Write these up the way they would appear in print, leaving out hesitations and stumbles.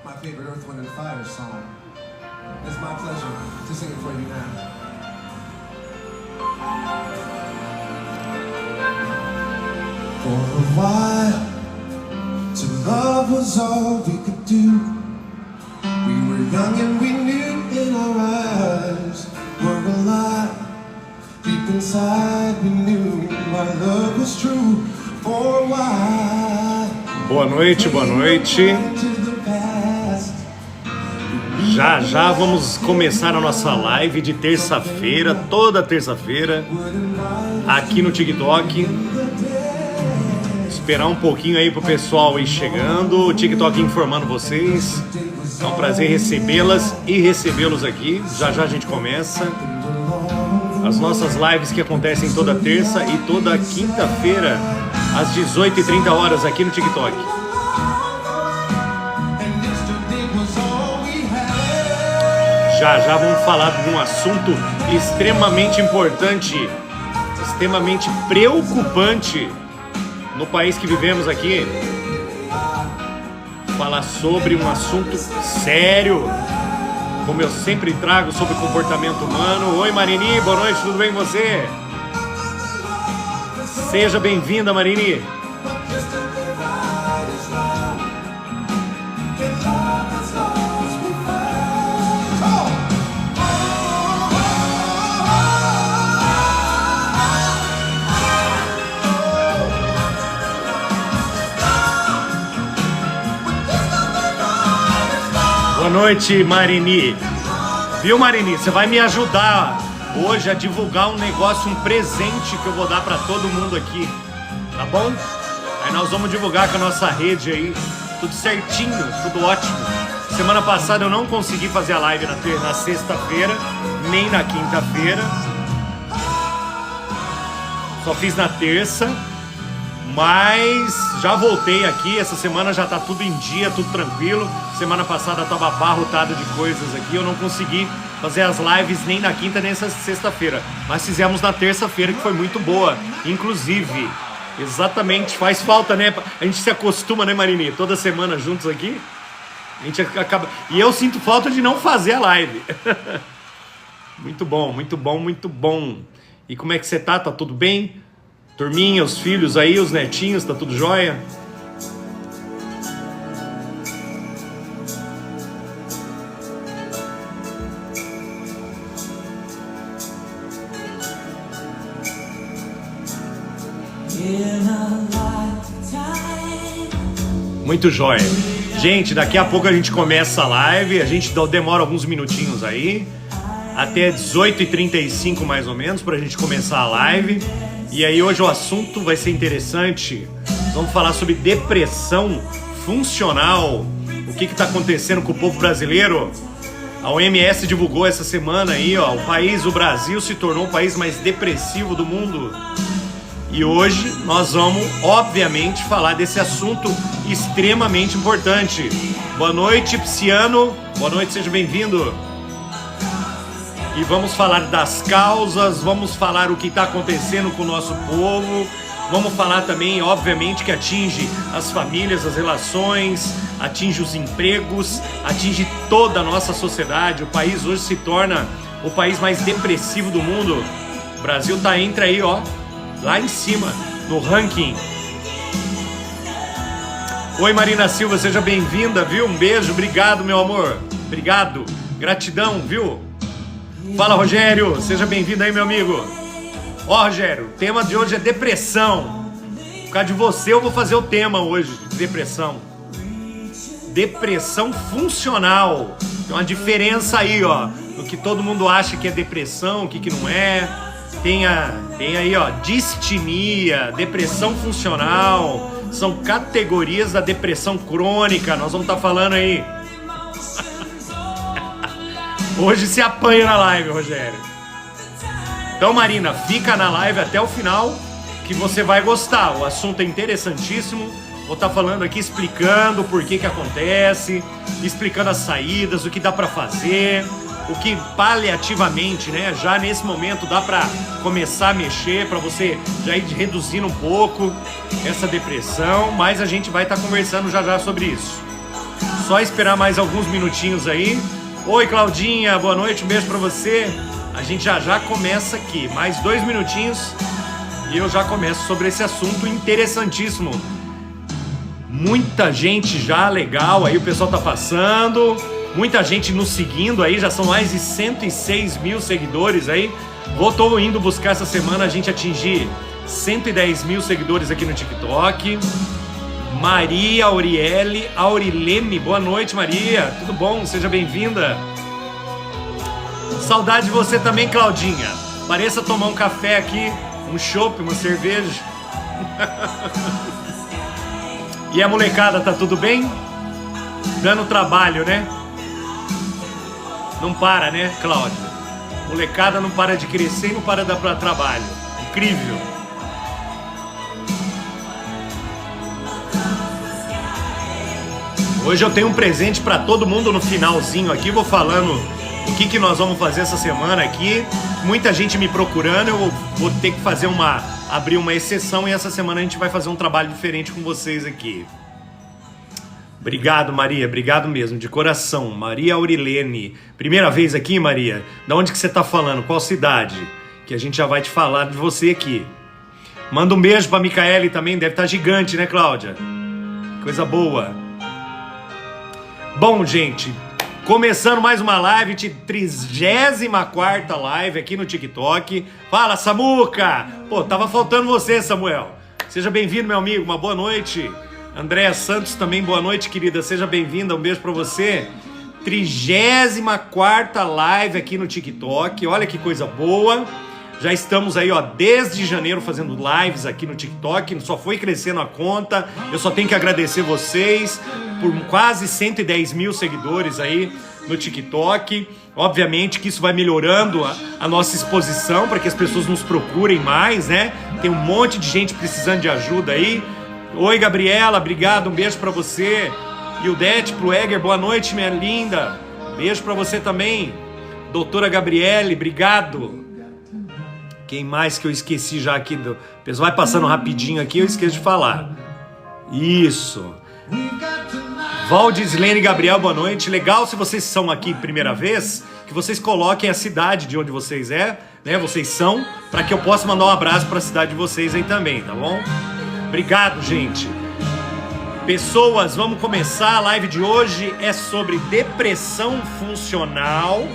my favorite Earth, Wind & Fire song. It's my pleasure to sing it for you now. For a while, to love was all we could do. We were young and we knew in our eyes were alive. Deep inside we knew our love was true. For a while. Boa noite, boa noite. Já já vamos começar a nossa live de terça-feira, toda terça-feira, aqui no TikTok. Esperar um pouquinho aí pro pessoal ir chegando, o TikTok informando vocês. É um prazer recebê-las e recebê-los aqui. Já já a gente começa. As nossas lives que acontecem toda terça e toda quinta-feira, às 18h30 aqui no TikTok. Já já vamos falar de um assunto extremamente importante, extremamente preocupante no país que vivemos aqui. Falar sobre um assunto sério, como eu sempre trago, sobre comportamento humano. Oi Marini, boa noite, tudo bem com você? Seja bem-vinda, Marini. Boa noite, Marini. Viu, Marini? Você vai me ajudar hoje a divulgar um negócio, um presente que eu vou dar pra todo mundo aqui, tá bom? Aí nós vamos divulgar com a nossa rede aí, tudo certinho, tudo ótimo. Semana passada eu não consegui fazer a live na sexta-feira, nem na quinta-feira. Só fiz na terça. Mas já voltei aqui, essa semana já tá tudo em dia, tudo tranquilo. Semana passada tava abarrotado de coisas aqui, eu não consegui fazer as lives nem na quinta nem na sexta-feira. Mas fizemos na terça-feira, que foi muito boa, inclusive. Exatamente, faz falta, né? A gente se acostuma, né, Marini? Toda semana juntos aqui. A gente acaba... E eu sinto falta de não fazer a live. Muito bom, muito bom, muito bom. E como é que você tá? Tá tudo bem? Turminha, os filhos aí, os netinhos, tá tudo jóia? Muito jóia. Gente, daqui a pouco a gente começa a live, a gente demora alguns minutinhos aí, até 18h35 mais ou menos, pra gente começar a live. E aí hoje o assunto vai ser interessante. Vamos falar sobre depressão funcional. O que está acontecendo com o povo brasileiro? A OMS divulgou essa semana aí, ó, o Brasil se tornou o país mais depressivo do mundo. E hoje nós vamos, obviamente, falar desse assunto extremamente importante. Boa noite, Psiano. Boa noite, seja bem-vindo. E vamos falar das causas, vamos falar o que está acontecendo com o nosso povo, vamos falar também, obviamente, que atinge as famílias, as relações, atinge os empregos, atinge toda a nossa sociedade. O país hoje se torna o país mais depressivo do mundo. O Brasil tá entre aí, ó, lá em cima, no ranking. Oi Marina Silva, seja bem-vinda, viu? Um beijo, obrigado, meu amor. Obrigado, gratidão, viu? Fala, Rogério, seja bem-vindo aí, meu amigo. Ó, Rogério, o tema de hoje é depressão. Por causa de você eu vou fazer o tema hoje de depressão. Depressão funcional. Tem uma diferença aí, ó, no que todo mundo acha que é depressão, o que não é. Tem aí, ó, distimia, depressão funcional. São categorias da depressão crônica. Nós vamos estar falando aí. Hoje se apanha na live, Rogério. Então, Marina, fica na live até o final que você vai gostar. O assunto é interessantíssimo. Vou estar falando aqui, explicando por que acontece, explicando as saídas, o que dá para fazer, o que paliativamente, né, já nesse momento dá para começar a mexer, para você já ir reduzindo um pouco essa depressão, mas a gente vai estar conversando já já sobre isso. Só esperar mais alguns minutinhos aí. Oi, Claudinha, boa noite, um beijo pra você. A gente já começa aqui, mais 2 minutinhos e eu já começo sobre esse assunto interessantíssimo. Muita gente já, legal, aí o pessoal tá passando, muita gente nos seguindo aí, já são mais de 106 mil seguidores aí. Tô indo buscar essa semana a gente atingir 110 mil seguidores aqui no TikTok. Maria Aurilene, boa noite, Maria, tudo bom? Seja bem-vinda. Saudade de você também, Claudinha. Pareça tomar um café aqui, um chopp, uma cerveja. E a molecada, tá tudo bem? Dando trabalho, né? Não para, né, Cláudia? Molecada não para de crescer e não para de dar pra trabalho. Incrível. Hoje eu tenho um presente pra todo mundo no finalzinho aqui. Vou falando o que nós vamos fazer essa semana aqui. Muita gente me procurando. Eu vou ter que fazer abrir uma exceção. E essa semana a gente vai fazer um trabalho diferente com vocês aqui. Obrigado, Maria. Obrigado mesmo, de coração. Maria Aurilene. Primeira vez aqui, Maria? Da onde que você tá falando? Qual cidade? Que a gente já vai te falar de você aqui. Manda um beijo pra Micaele também. Deve estar gigante, né, Cláudia? Coisa boa. Bom, gente, começando mais uma live, 34ª live aqui no TikTok. Fala, Samuca! Pô, tava faltando você, Samuel. Seja bem-vindo, meu amigo, uma boa noite. Andréa Santos também, boa noite, querida. Seja bem-vinda, um beijo pra você. 34ª live aqui no TikTok, olha que coisa boa. Já estamos aí, ó, desde janeiro fazendo lives aqui no TikTok, só foi crescendo a conta. Eu só tenho que agradecer vocês por quase 110 mil seguidores aí no TikTok. Obviamente que isso vai melhorando a nossa exposição para que as pessoas nos procurem mais, né? Tem um monte de gente precisando de ajuda aí. Oi, Gabriela, obrigado, um beijo pra você. Ildete Plueger, boa noite, minha linda. Beijo pra você também. Doutora Gabriele, obrigado. Quem mais que eu esqueci já aqui? O pessoal vai passando rapidinho aqui, eu esqueço de falar. Isso. Valdislene Gabriel, boa noite. Legal, se vocês são aqui primeira vez, que vocês coloquem a cidade de onde vocês né? Vocês são, para que eu possa mandar um abraço para a cidade de vocês aí também, tá bom? Obrigado, gente. Pessoas, vamos começar. A live de hoje é sobre depressão funcional.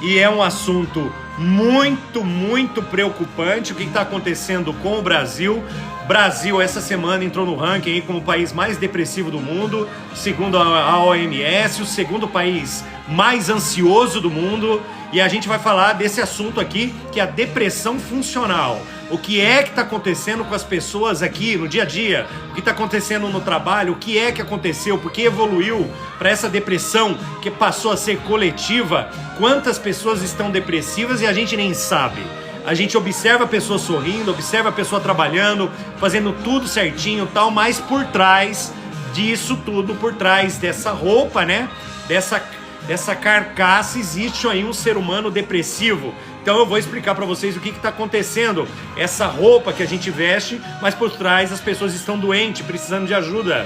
E é um assunto muito, muito preocupante. O que está acontecendo com o Brasil? Brasil, essa semana, entrou no ranking aí como o país mais depressivo do mundo, segundo a OMS, o segundo país mais ansioso do mundo. E a gente vai falar desse assunto aqui, que é a depressão funcional. O que é que está acontecendo com as pessoas aqui no dia a dia? O que está acontecendo no trabalho? O que é que aconteceu? Por que evoluiu para essa depressão que passou a ser coletiva? Quantas pessoas estão depressivas e a gente nem sabe? A gente observa a pessoa sorrindo, observa a pessoa trabalhando, fazendo tudo certinho e tal, mas por trás disso tudo, por trás dessa roupa, né? Dessa carcaça, existe aí um ser humano depressivo. Então eu vou explicar para vocês o que está acontecendo. Essa roupa que a gente veste, mas por trás as pessoas estão doentes, precisando de ajuda.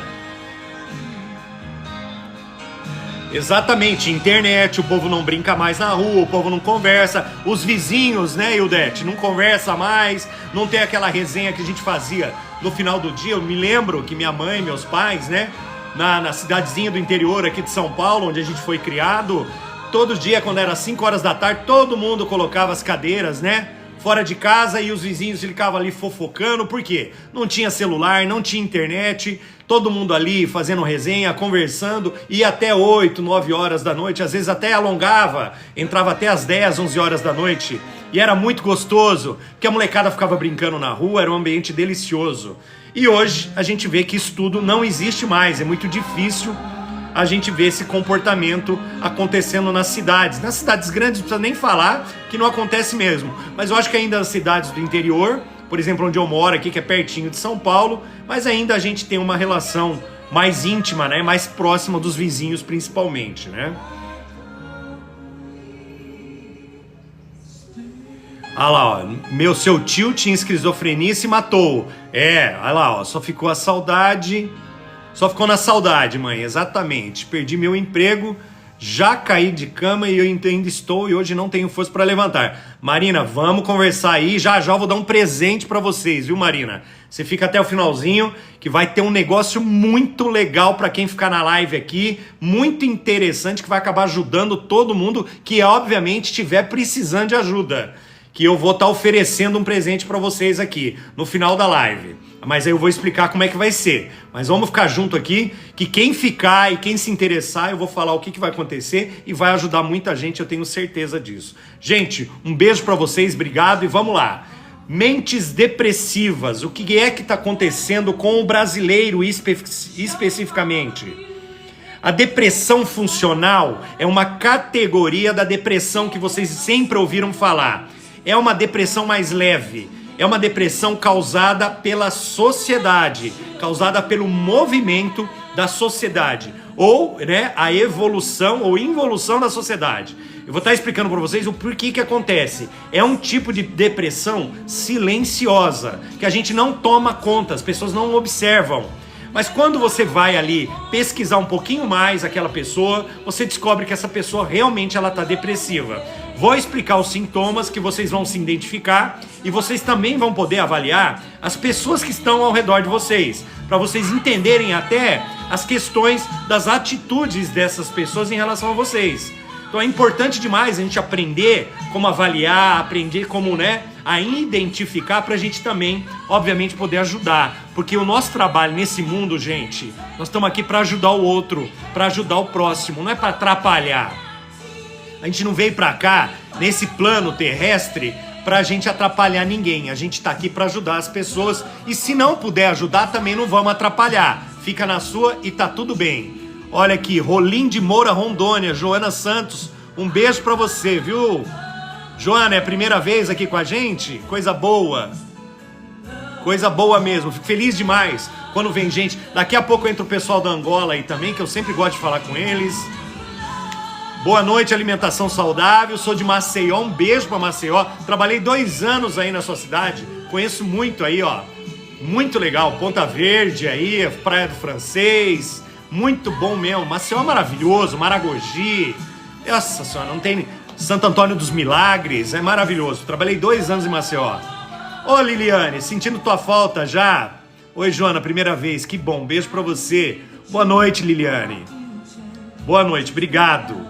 Exatamente, internet, o povo não brinca mais na rua, o povo não conversa, os vizinhos, né, Ildete, não conversa mais, não tem aquela resenha que a gente fazia no final do dia. Eu me lembro que minha mãe, meus pais, né, na cidadezinha do interior aqui de São Paulo, onde a gente foi criado, todo dia, quando era 5 horas da tarde, todo mundo colocava as cadeiras, né, fora de casa e os vizinhos ficavam ali fofocando. Por quê? Não tinha celular, não tinha internet, todo mundo ali fazendo resenha, conversando, e até 8, 9 horas da noite, às vezes até alongava, entrava até às 10, 11 horas da noite, e era muito gostoso, porque a molecada ficava brincando na rua, era um ambiente delicioso. E hoje a gente vê que isso tudo não existe mais, é muito difícil a gente ver esse comportamento acontecendo nas cidades. Nas cidades grandes não precisa nem falar que não acontece mesmo, mas eu acho que ainda nas cidades do interior, por exemplo, onde eu moro aqui, que é pertinho de São Paulo, mas ainda a gente tem uma relação mais íntima, né? Mais próxima dos vizinhos principalmente, né? Olha lá, ó, seu tio tinha esquizofrenia e se matou. É, olha lá, ó, só ficou a saudade Só ficou na saudade, mãe, exatamente. Perdi meu emprego, já caí de cama e eu ainda estou e hoje não tenho força para levantar. Marina, vamos conversar aí, já já eu vou dar um presente para vocês, viu, Marina? Você fica até o finalzinho, que vai ter um negócio muito legal para quem ficar na live aqui, muito interessante, que vai acabar ajudando todo mundo que, obviamente, estiver precisando de ajuda. Que eu vou estar oferecendo um presente para vocês aqui, no final da live. Mas aí eu vou explicar como é que vai ser. Mas vamos ficar junto aqui, que quem ficar e quem se interessar, eu vou falar o que vai acontecer e vai ajudar muita gente, eu tenho certeza disso. Gente, um beijo para vocês, obrigado e vamos lá. Mentes depressivas, o que é que está acontecendo com o brasileiro especificamente? A depressão funcional é uma categoria da depressão que vocês sempre ouviram falar. É uma depressão mais leve, é uma depressão causada pela sociedade, causada pelo movimento da sociedade, ou a evolução ou involução da sociedade. Eu vou estar explicando para vocês o porquê que acontece. É um tipo de depressão silenciosa, que a gente não toma conta, as pessoas não observam. Mas quando você vai ali pesquisar um pouquinho mais aquela pessoa, você descobre que essa pessoa realmente ela está depressiva. Vou explicar os sintomas que vocês vão se identificar e vocês também vão poder avaliar as pessoas que estão ao redor de vocês, para vocês entenderem até as questões das atitudes dessas pessoas em relação a vocês. Então é importante demais a gente aprender como avaliar, aprender como, a identificar para a gente também, obviamente, poder ajudar. Porque o nosso trabalho nesse mundo, gente, nós estamos aqui para ajudar o outro, para ajudar o próximo, não é para atrapalhar. A gente não veio para cá, nesse plano terrestre, para a gente atrapalhar ninguém. A gente está aqui para ajudar as pessoas e se não puder ajudar, também não vamos atrapalhar. Fica na sua e tá tudo bem. Olha aqui, Rolim de Moura, Rondônia, Joana Santos, um beijo para você, viu? Joana, é a primeira vez aqui com a gente? Coisa boa. Coisa boa mesmo, fico feliz demais quando vem gente. Daqui a pouco entra o pessoal da Angola aí também, que eu sempre gosto de falar com eles. Boa noite, alimentação saudável, sou de Maceió, um beijo pra Maceió. Trabalhei 2 anos aí na sua cidade, conheço muito aí, ó. Muito legal, Ponta Verde aí, Praia do Francês, muito bom mesmo. Maceió é maravilhoso, Maragogi, nossa senhora, não tem... Santo Antônio dos Milagres, é maravilhoso. Trabalhei 2 anos em Maceió. Ô Liliane, sentindo tua falta já? Oi, Joana, primeira vez, que bom, beijo pra você. Boa noite, Liliane. Boa noite, obrigado.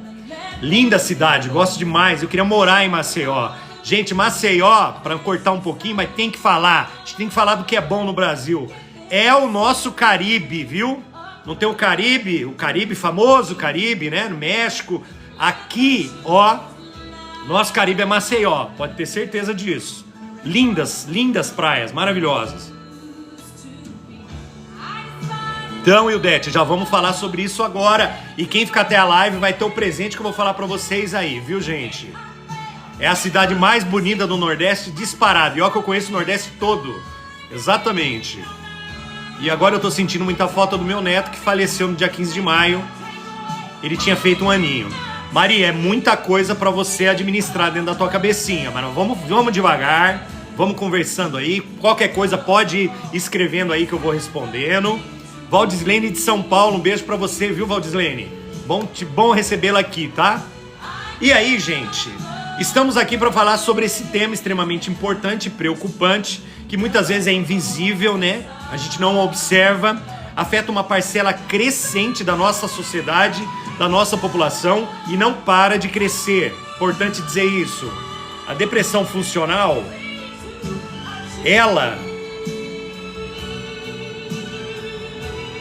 Linda cidade, gosto demais, eu queria morar em Maceió. Gente, Maceió, pra cortar um pouquinho, mas tem que falar. A gente tem que falar do que é bom no Brasil. É o nosso Caribe, viu? Não tem o Caribe famoso, Caribe, no México. Aqui, ó, nosso Caribe é Maceió, pode ter certeza disso. Lindas, lindas praias, maravilhosas. Então, Ildete, já vamos falar sobre isso agora. E quem ficar até a live vai ter o presente que eu vou falar pra vocês aí, viu, gente? É a cidade mais bonita do Nordeste, disparado. E ó que eu conheço o Nordeste todo. Exatamente. E agora eu tô sentindo muita falta do meu neto, que faleceu no dia 15 de maio. Ele tinha feito 1 aninho. Maria, é muita coisa pra você administrar dentro da tua cabecinha, mas vamos devagar, vamos conversando aí. Qualquer coisa pode ir escrevendo aí que eu vou respondendo. Valdislene de São Paulo, um beijo pra você, viu, Valdislene? Bom recebê-la aqui, tá? E aí, gente, estamos aqui para falar sobre esse tema extremamente importante e preocupante, que muitas vezes é invisível, A gente não observa, afeta uma parcela crescente da nossa sociedade, da nossa população e não para de crescer. Importante dizer isso. A depressão funcional,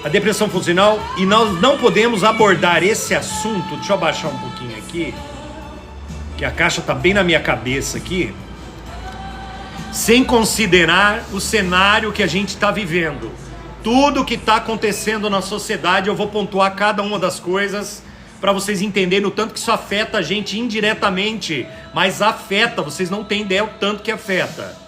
a depressão funcional, e nós não podemos abordar esse assunto, deixa eu abaixar um pouquinho aqui, que a caixa tá bem na minha cabeça aqui, sem considerar o cenário que a gente está vivendo. Tudo que está acontecendo na sociedade, eu vou pontuar cada uma das coisas para vocês entenderem o tanto que isso afeta a gente indiretamente, mas afeta, vocês não têm ideia o tanto que afeta.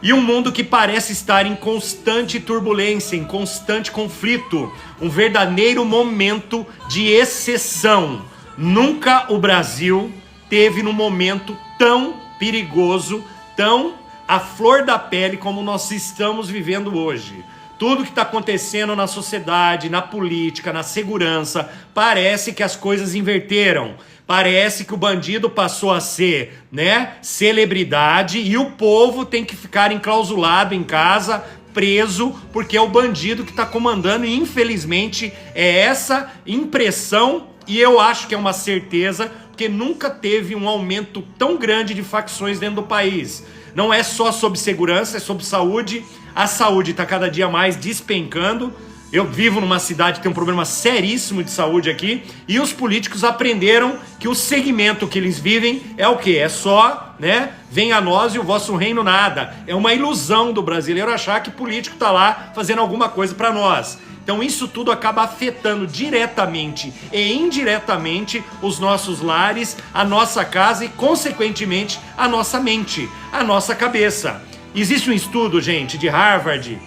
E um mundo que parece estar em constante turbulência, em constante conflito, um verdadeiro momento de exceção. Nunca o Brasil teve num momento tão perigoso, tão à flor da pele como nós estamos vivendo hoje. tudo que está acontecendo na sociedade, na política, na segurança, parece que as coisas inverteram. Parece que o bandido passou a ser, né, celebridade e o povo tem que ficar enclausulado em casa, preso, porque é o bandido que está comandando e infelizmente é essa impressão e eu acho que é uma certeza, porque nunca teve um aumento tão grande de facções dentro do país. Não é só sobre segurança, é sobre saúde. A saúde está cada dia mais despencando. Eu vivo numa cidade que tem um problema seríssimo de saúde aqui e os políticos aprenderam que o segmento que eles vivem é o quê? É só, né? Venha a nós e o vosso reino nada. É uma ilusão do brasileiro achar que político está lá fazendo alguma coisa para nós. Então isso tudo acaba afetando diretamente e indiretamente os nossos lares, a nossa casa e, consequentemente, a nossa mente, a nossa cabeça. Existe um estudo, gente, de Harvard,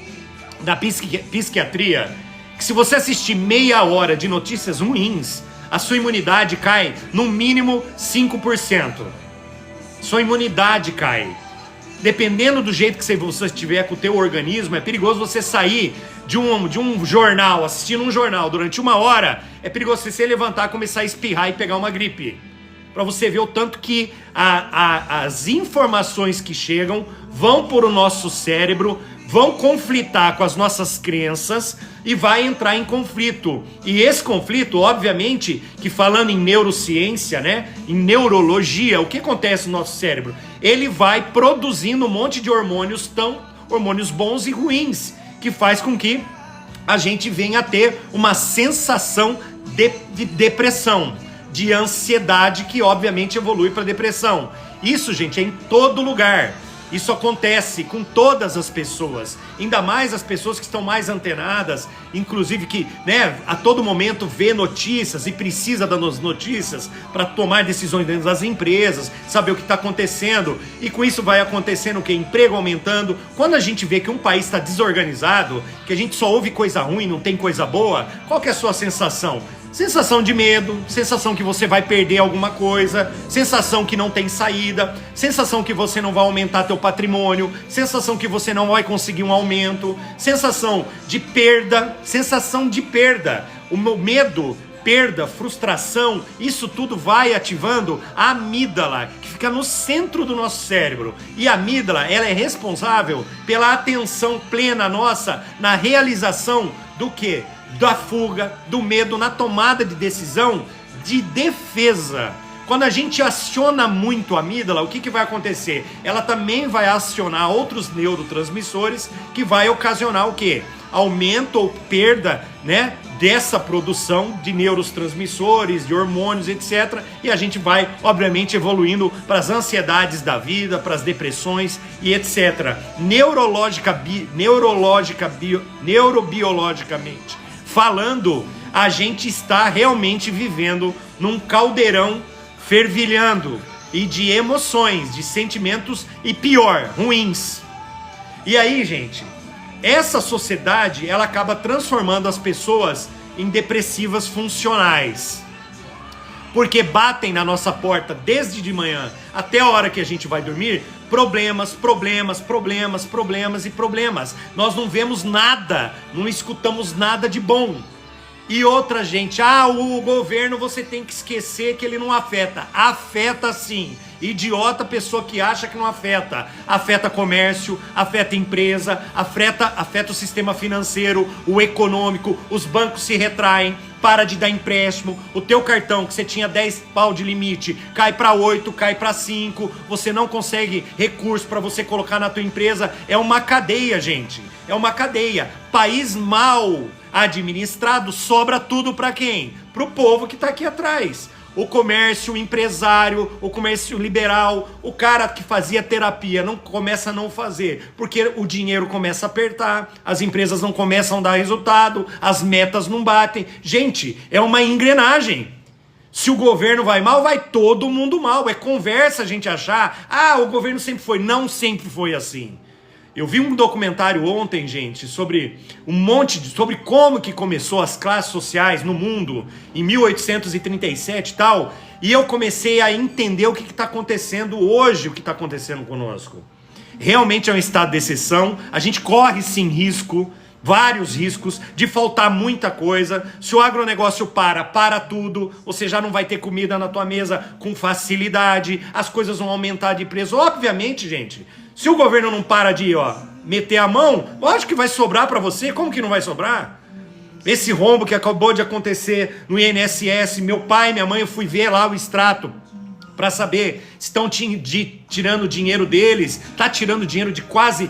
da psiquiatria, que se você assistir meia hora de notícias ruins, a sua imunidade cai no mínimo 5%. Sua imunidade cai. Dependendo do jeito que você estiver com o teu organismo, é perigoso você sair de um jornal, assistindo um jornal durante 1 hora, é perigoso você se levantar, começar a espirrar e pegar uma gripe. Para você ver o tanto que as informações que chegam vão por o nosso cérebro, vão conflitar com as nossas crenças e vai entrar em conflito. E esse conflito, obviamente, que falando em neurociência, né, em neurologia, o que acontece no nosso cérebro? Ele vai produzindo um monte de hormônios bons e ruins, que faz com que a gente venha a ter uma sensação de depressão, de ansiedade, que obviamente evolui para depressão. Isso, gente, é em todo lugar. Isso acontece com todas as pessoas, ainda mais as pessoas que estão mais antenadas, inclusive que, né, a todo momento vê notícias e precisa das notícias para tomar decisões dentro das empresas, saber o que está acontecendo, e com isso vai acontecendo o quê? Emprego aumentando. Quando a gente vê que um país está desorganizado, que a gente só ouve coisa ruim, não tem coisa boa, qual que é a sua sensação? Sensação de medo, sensação que você vai perder alguma coisa, sensação que não tem saída, sensação que você não vai aumentar teu patrimônio, sensação que você não vai conseguir um aumento, sensação de perda. O meu medo, perda, frustração, isso tudo vai ativando a amígdala, que fica no centro do nosso cérebro. E a amígdala, ela é responsável pela atenção plena nossa na realização do quê? Da fuga, do medo, na tomada de decisão de defesa. Quando a gente aciona muito a amígdala, o que vai acontecer? Ela também vai acionar outros neurotransmissores que vai ocasionar o quê? Aumento ou perda, né, dessa produção de neurotransmissores, de hormônios, etc. E a gente vai, obviamente, evoluindo para as ansiedades da vida, para as depressões e etc. Neurobiologicamente falando, a gente está realmente vivendo num caldeirão fervilhando e de emoções, de sentimentos e pior, ruins. E aí, gente, essa sociedade, ela acaba transformando as pessoas em depressivas funcionais. Porque batem na nossa porta desde de manhã até a hora que a gente vai dormir, problemas. Nós não vemos nada, não escutamos nada de bom. E outra, gente, o governo você tem que esquecer que ele não afeta. Afeta sim. Idiota pessoa que acha que não afeta. Afeta comércio, afeta empresa, afeta o sistema financeiro, o econômico, os bancos se retraem, para de dar empréstimo, o teu cartão que você tinha 10 pau de limite, cai para 8, cai para 5, você não consegue recurso para você colocar na tua empresa. É uma cadeia, gente. É uma cadeia. País mal administrado, sobra tudo para quem? Pro povo que tá aqui atrás. O comércio, o empresário, o comércio liberal, o cara que fazia terapia começa a não fazer, porque o dinheiro começa a apertar, as empresas não começam a dar resultado, as metas não batem. Gente, é uma engrenagem. Se o governo vai mal, vai todo mundo mal. É conversa a gente achar, o governo sempre foi. Não sempre foi assim. Eu vi um documentário ontem, gente, sobre sobre como que começou as classes sociais no mundo em 1837 e tal, e eu comecei a entender o que está acontecendo hoje, o que está acontecendo conosco. Realmente é um estado de exceção, a gente corre sim risco vários riscos de faltar muita coisa. Se o agronegócio para tudo, você já não vai ter comida na tua mesa com facilidade, as coisas vão aumentar de preço. Obviamente, gente, se o governo não para de meter a mão, lógico que vai sobrar para você. Como que não vai sobrar? Esse rombo que acabou de acontecer no INSS, meu pai e minha mãe, eu fui ver lá o extrato para saber se estão tirando dinheiro deles. Tá tirando dinheiro de quase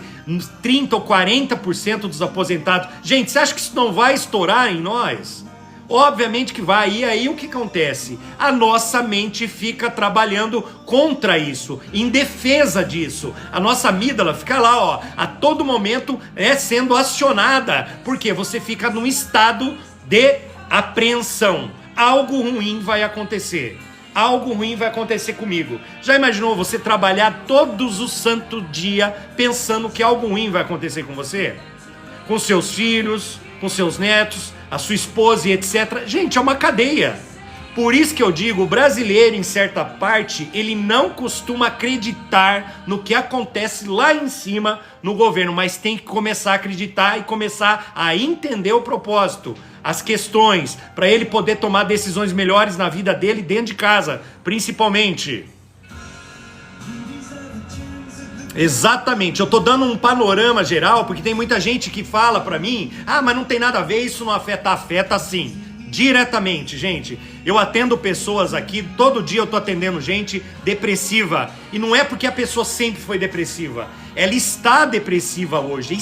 30% ou 40% dos aposentados. Gente, você acha que isso não vai estourar em nós? Obviamente que vai. E aí o que acontece? A nossa mente fica trabalhando contra isso, em defesa disso. A nossa amígdala fica lá, a todo momento sendo acionada, porque você fica num estado de apreensão. Algo ruim vai acontecer. Algo ruim vai acontecer comigo. Já imaginou você trabalhar todos os santos dias pensando que algo ruim vai acontecer com você? Com seus filhos, com seus netos, a sua esposa e etc. Gente, é uma cadeia. Por isso que eu digo, o brasileiro, em certa parte, ele não costuma acreditar no que acontece lá em cima no governo, mas tem que começar a acreditar e começar a entender o propósito, as questões, para ele poder tomar decisões melhores na vida dele dentro de casa, principalmente. Exatamente, eu tô dando um panorama geral, porque tem muita gente que fala pra mim, mas não tem nada a ver, isso não afeta sim, diretamente, gente. Eu atendo pessoas aqui, todo dia eu tô atendendo gente depressiva, e não é porque a pessoa sempre foi depressiva, ela está depressiva hoje,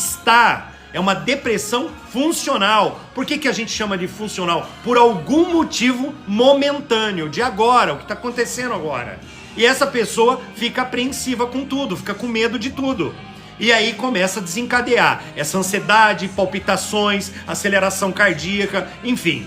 é uma depressão funcional. Por que a gente chama de funcional? Por algum motivo momentâneo, de agora, o que tá acontecendo agora. E essa pessoa fica apreensiva com tudo, fica com medo de tudo. E aí começa a desencadear essa ansiedade, palpitações, aceleração cardíaca, enfim.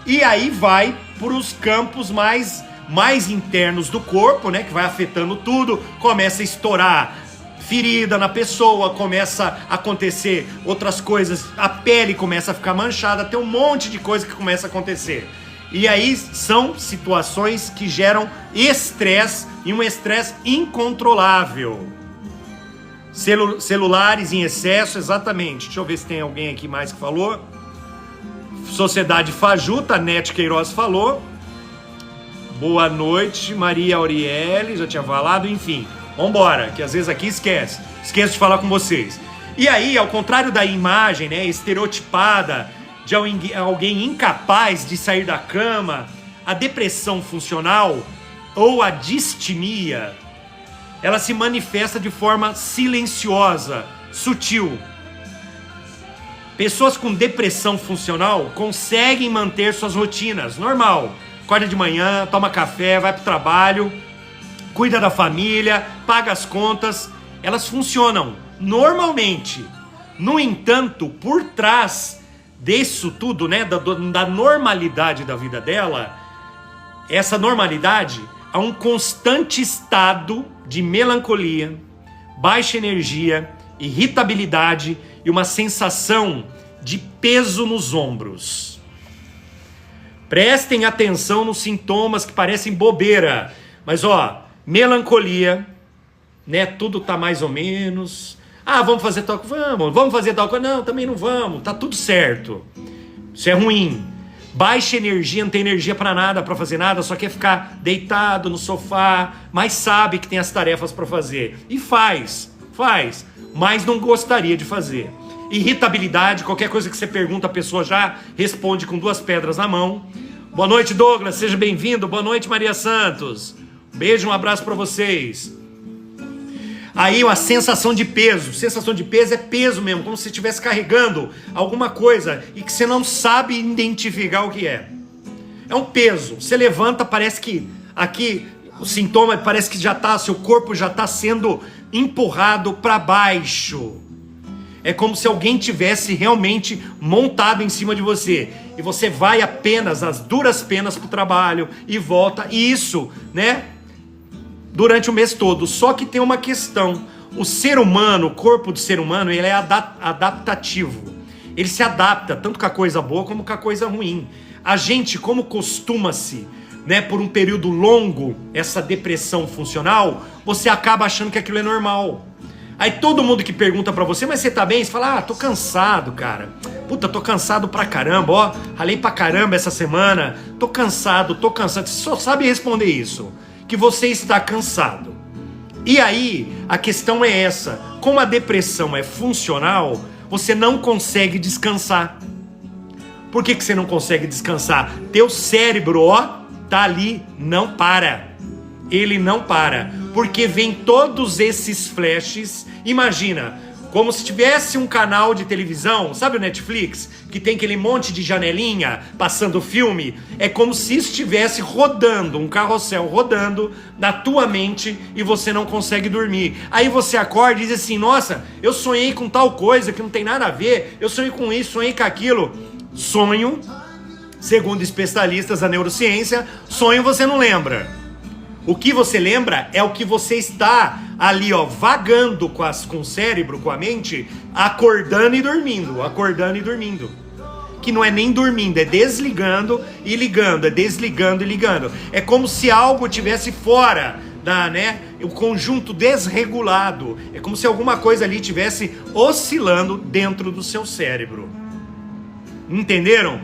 E aí vai para os campos mais internos do corpo, né, que vai afetando tudo, começa a estourar ferida na pessoa, começa a acontecer outras coisas, a pele começa a ficar manchada, tem um monte de coisa que começa a acontecer. E aí são situações que geram estresse, e um estresse incontrolável. Celulares em excesso, exatamente. Deixa eu ver se tem alguém aqui mais que falou. Sociedade fajuta, a Nete Queiroz falou. Boa noite, Maria Auriele, já tinha falado, enfim. Vambora, que às vezes aqui esqueço de falar com vocês. E aí, ao contrário da imagem, né, estereotipada de alguém incapaz de sair da cama, a depressão funcional ou a distimia, ela se manifesta de forma silenciosa, sutil. Pessoas com depressão funcional conseguem manter suas rotinas, normal. Acorda de manhã, toma café, vai pro trabalho, cuida da família, paga as contas, elas funcionam normalmente. No entanto, por trás disso tudo, né, da normalidade da vida dela, essa normalidade há um constante estado de melancolia, baixa energia, irritabilidade e uma sensação de peso nos ombros. Prestem atenção nos sintomas que parecem bobeira, mas melancolia, né, tudo tá mais ou menos. Vamos fazer tal coisa? Vamos fazer tal coisa? Não, também não vamos, tá tudo certo. Isso é ruim. Baixa energia, não tem energia para nada, para fazer nada, só quer ficar deitado no sofá, mas sabe que tem as tarefas para fazer. E faz, mas não gostaria de fazer. Irritabilidade, qualquer coisa que você pergunta, a pessoa já responde com 2 pedras na mão. Boa noite, Douglas, seja bem-vindo. Boa noite, Maria Santos. Beijo, um abraço para vocês. Aí a sensação de peso. Sensação de peso é peso mesmo, como se você estivesse carregando alguma coisa e que você não sabe identificar o que é. É um peso. Você levanta, parece que aqui o sintoma parece que seu corpo já está sendo empurrado para baixo. É como se alguém tivesse realmente montado em cima de você. E você vai apenas, às duras penas, para o trabalho e volta. E isso, né, durante o mês todo. Só que tem uma questão. O ser humano, o corpo do ser humano, ele é adaptativo. Ele se adapta tanto com a coisa boa como com a coisa ruim. A gente, como costuma-se, né, por um período longo, essa depressão funcional, você acaba achando que aquilo é normal. Aí todo mundo que pergunta pra você, mas você tá bem? Você fala, tô cansado, cara. Puta, tô cansado pra caramba, ó. Ralei pra caramba essa semana. Tô cansado. Você só sabe responder isso. Que você está cansado. E aí, a questão é essa. Como a depressão é funcional, você não consegue descansar. Por que você não consegue descansar? Teu cérebro, ó, tá ali, não para. Ele não para. Porque vem todos esses flashes. Imagina, como se tivesse um canal de televisão, sabe o Netflix? Que tem aquele monte de janelinha passando filme. É como se estivesse rodando, um carrossel rodando na tua mente e você não consegue dormir. Aí você acorda e diz assim, nossa, eu sonhei com tal coisa que não tem nada a ver. Eu sonhei com isso, sonhei com aquilo. Sonho, segundo especialistas da neurociência, sonho você não lembra. O que você lembra é o que você está ali, ó, vagando com o cérebro, com a mente, acordando e dormindo. Que não é nem dormindo, é desligando e ligando, é desligando e ligando. É como se algo tivesse fora o conjunto desregulado. É como se alguma coisa ali tivesse oscilando dentro do seu cérebro. Entenderam?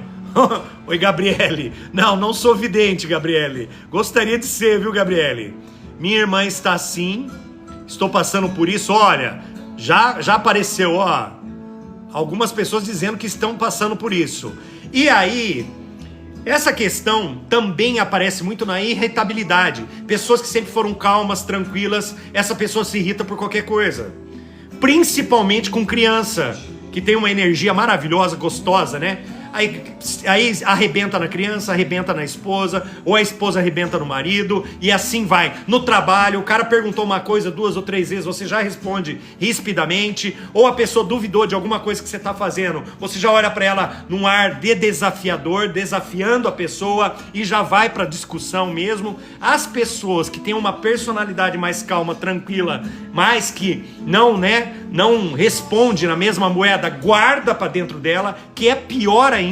Oi, Gabriele. Não sou vidente, Gabriele. Gostaria de ser, viu, Gabriele? Minha irmã está assim. Estou passando por isso. Olha, já apareceu, ó, algumas pessoas dizendo que estão passando por isso. E aí, essa questão também aparece muito na irritabilidade. Pessoas que sempre foram calmas, tranquilas, essa pessoa se irrita por qualquer coisa. Principalmente com criança, que tem uma energia maravilhosa, gostosa, né? Aí arrebenta na criança, arrebenta na esposa, ou a esposa arrebenta no marido, e assim vai. No trabalho, o cara perguntou uma coisa 2 ou 3 vezes, você já responde rispidamente, ou a pessoa duvidou de alguma coisa que você está fazendo, você já olha para ela num ar de desafiador, desafiando a pessoa, e já vai para discussão mesmo. As pessoas que têm uma personalidade mais calma, tranquila, mas que não responde na mesma moeda, guarda para dentro dela, que é pior ainda,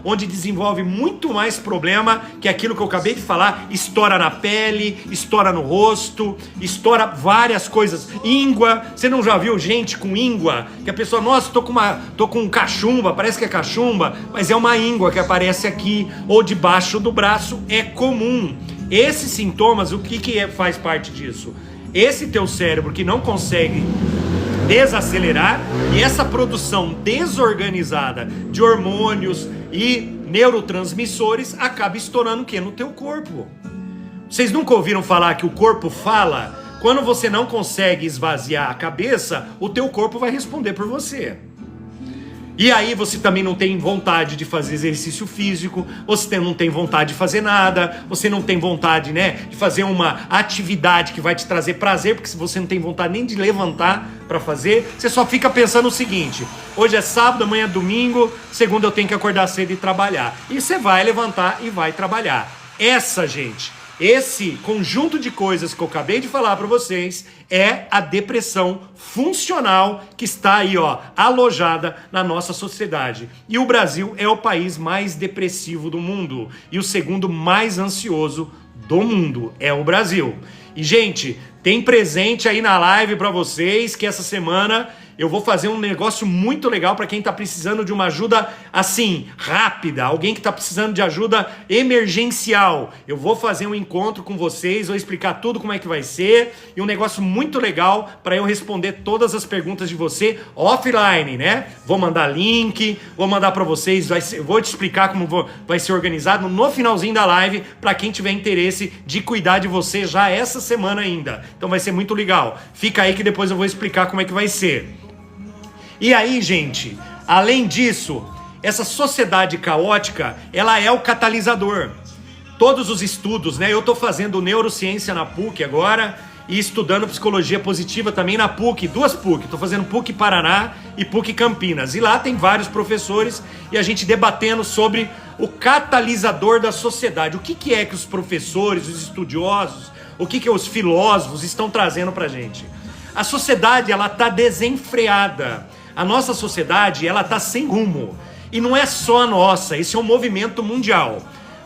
onde desenvolve muito mais problema, que é aquilo que eu acabei de falar, estoura na pele, estoura no rosto, estoura várias coisas. Íngua, você não já viu gente com íngua? Que a pessoa, nossa, tô com cachumba, parece que é cachumba, mas é uma íngua que aparece aqui, ou debaixo do braço, é comum. Esses sintomas, o que faz parte disso? Esse teu cérebro que não consegue desacelerar, e essa produção desorganizada de hormônios e neurotransmissores acaba estourando o quê? No teu corpo. Vocês nunca ouviram falar que o corpo fala? Quando você não consegue esvaziar a cabeça, o teu corpo vai responder por você. E aí você também não tem vontade de fazer exercício físico, você não tem vontade de fazer nada, você não tem vontade, de fazer uma atividade que vai te trazer prazer, porque se você não tem vontade nem de levantar para fazer, você só fica pensando o seguinte: hoje é sábado, amanhã é domingo, segunda eu tenho que acordar cedo e trabalhar. E você vai levantar e vai trabalhar. Esse conjunto de coisas que eu acabei de falar para vocês é a depressão funcional que está aí, ó, alojada na nossa sociedade. E o Brasil é o país mais depressivo do mundo e o segundo mais ansioso do mundo é o Brasil. E, gente, tem presente aí na live para vocês que essa semana eu vou fazer um negócio muito legal para quem tá precisando de uma ajuda, assim, rápida. Alguém que tá precisando de ajuda emergencial. Eu vou fazer um encontro com vocês, vou explicar tudo como é que vai ser. E um negócio muito legal para eu responder todas as perguntas de você offline, né? Vou mandar link, vou mandar para vocês, vou te explicar como vai ser organizado no finalzinho da live para quem tiver interesse de cuidar de você já essa semana ainda. Então vai ser muito legal. Fica aí que depois eu vou explicar como é que vai ser. E aí, gente, além disso, essa sociedade caótica, ela é o catalisador. Todos os estudos, né? Eu tô fazendo neurociência na PUC agora e estudando psicologia positiva também na PUC, 2 PUC. Tô fazendo PUC Paraná e PUC Campinas. E lá tem vários professores e a gente debatendo sobre o catalisador da sociedade. O que é que os professores, os estudiosos, o que os filósofos estão trazendo pra gente? A sociedade, ela tá desenfreada. A nossa sociedade, ela tá sem rumo. E não é só a nossa, esse é um movimento mundial.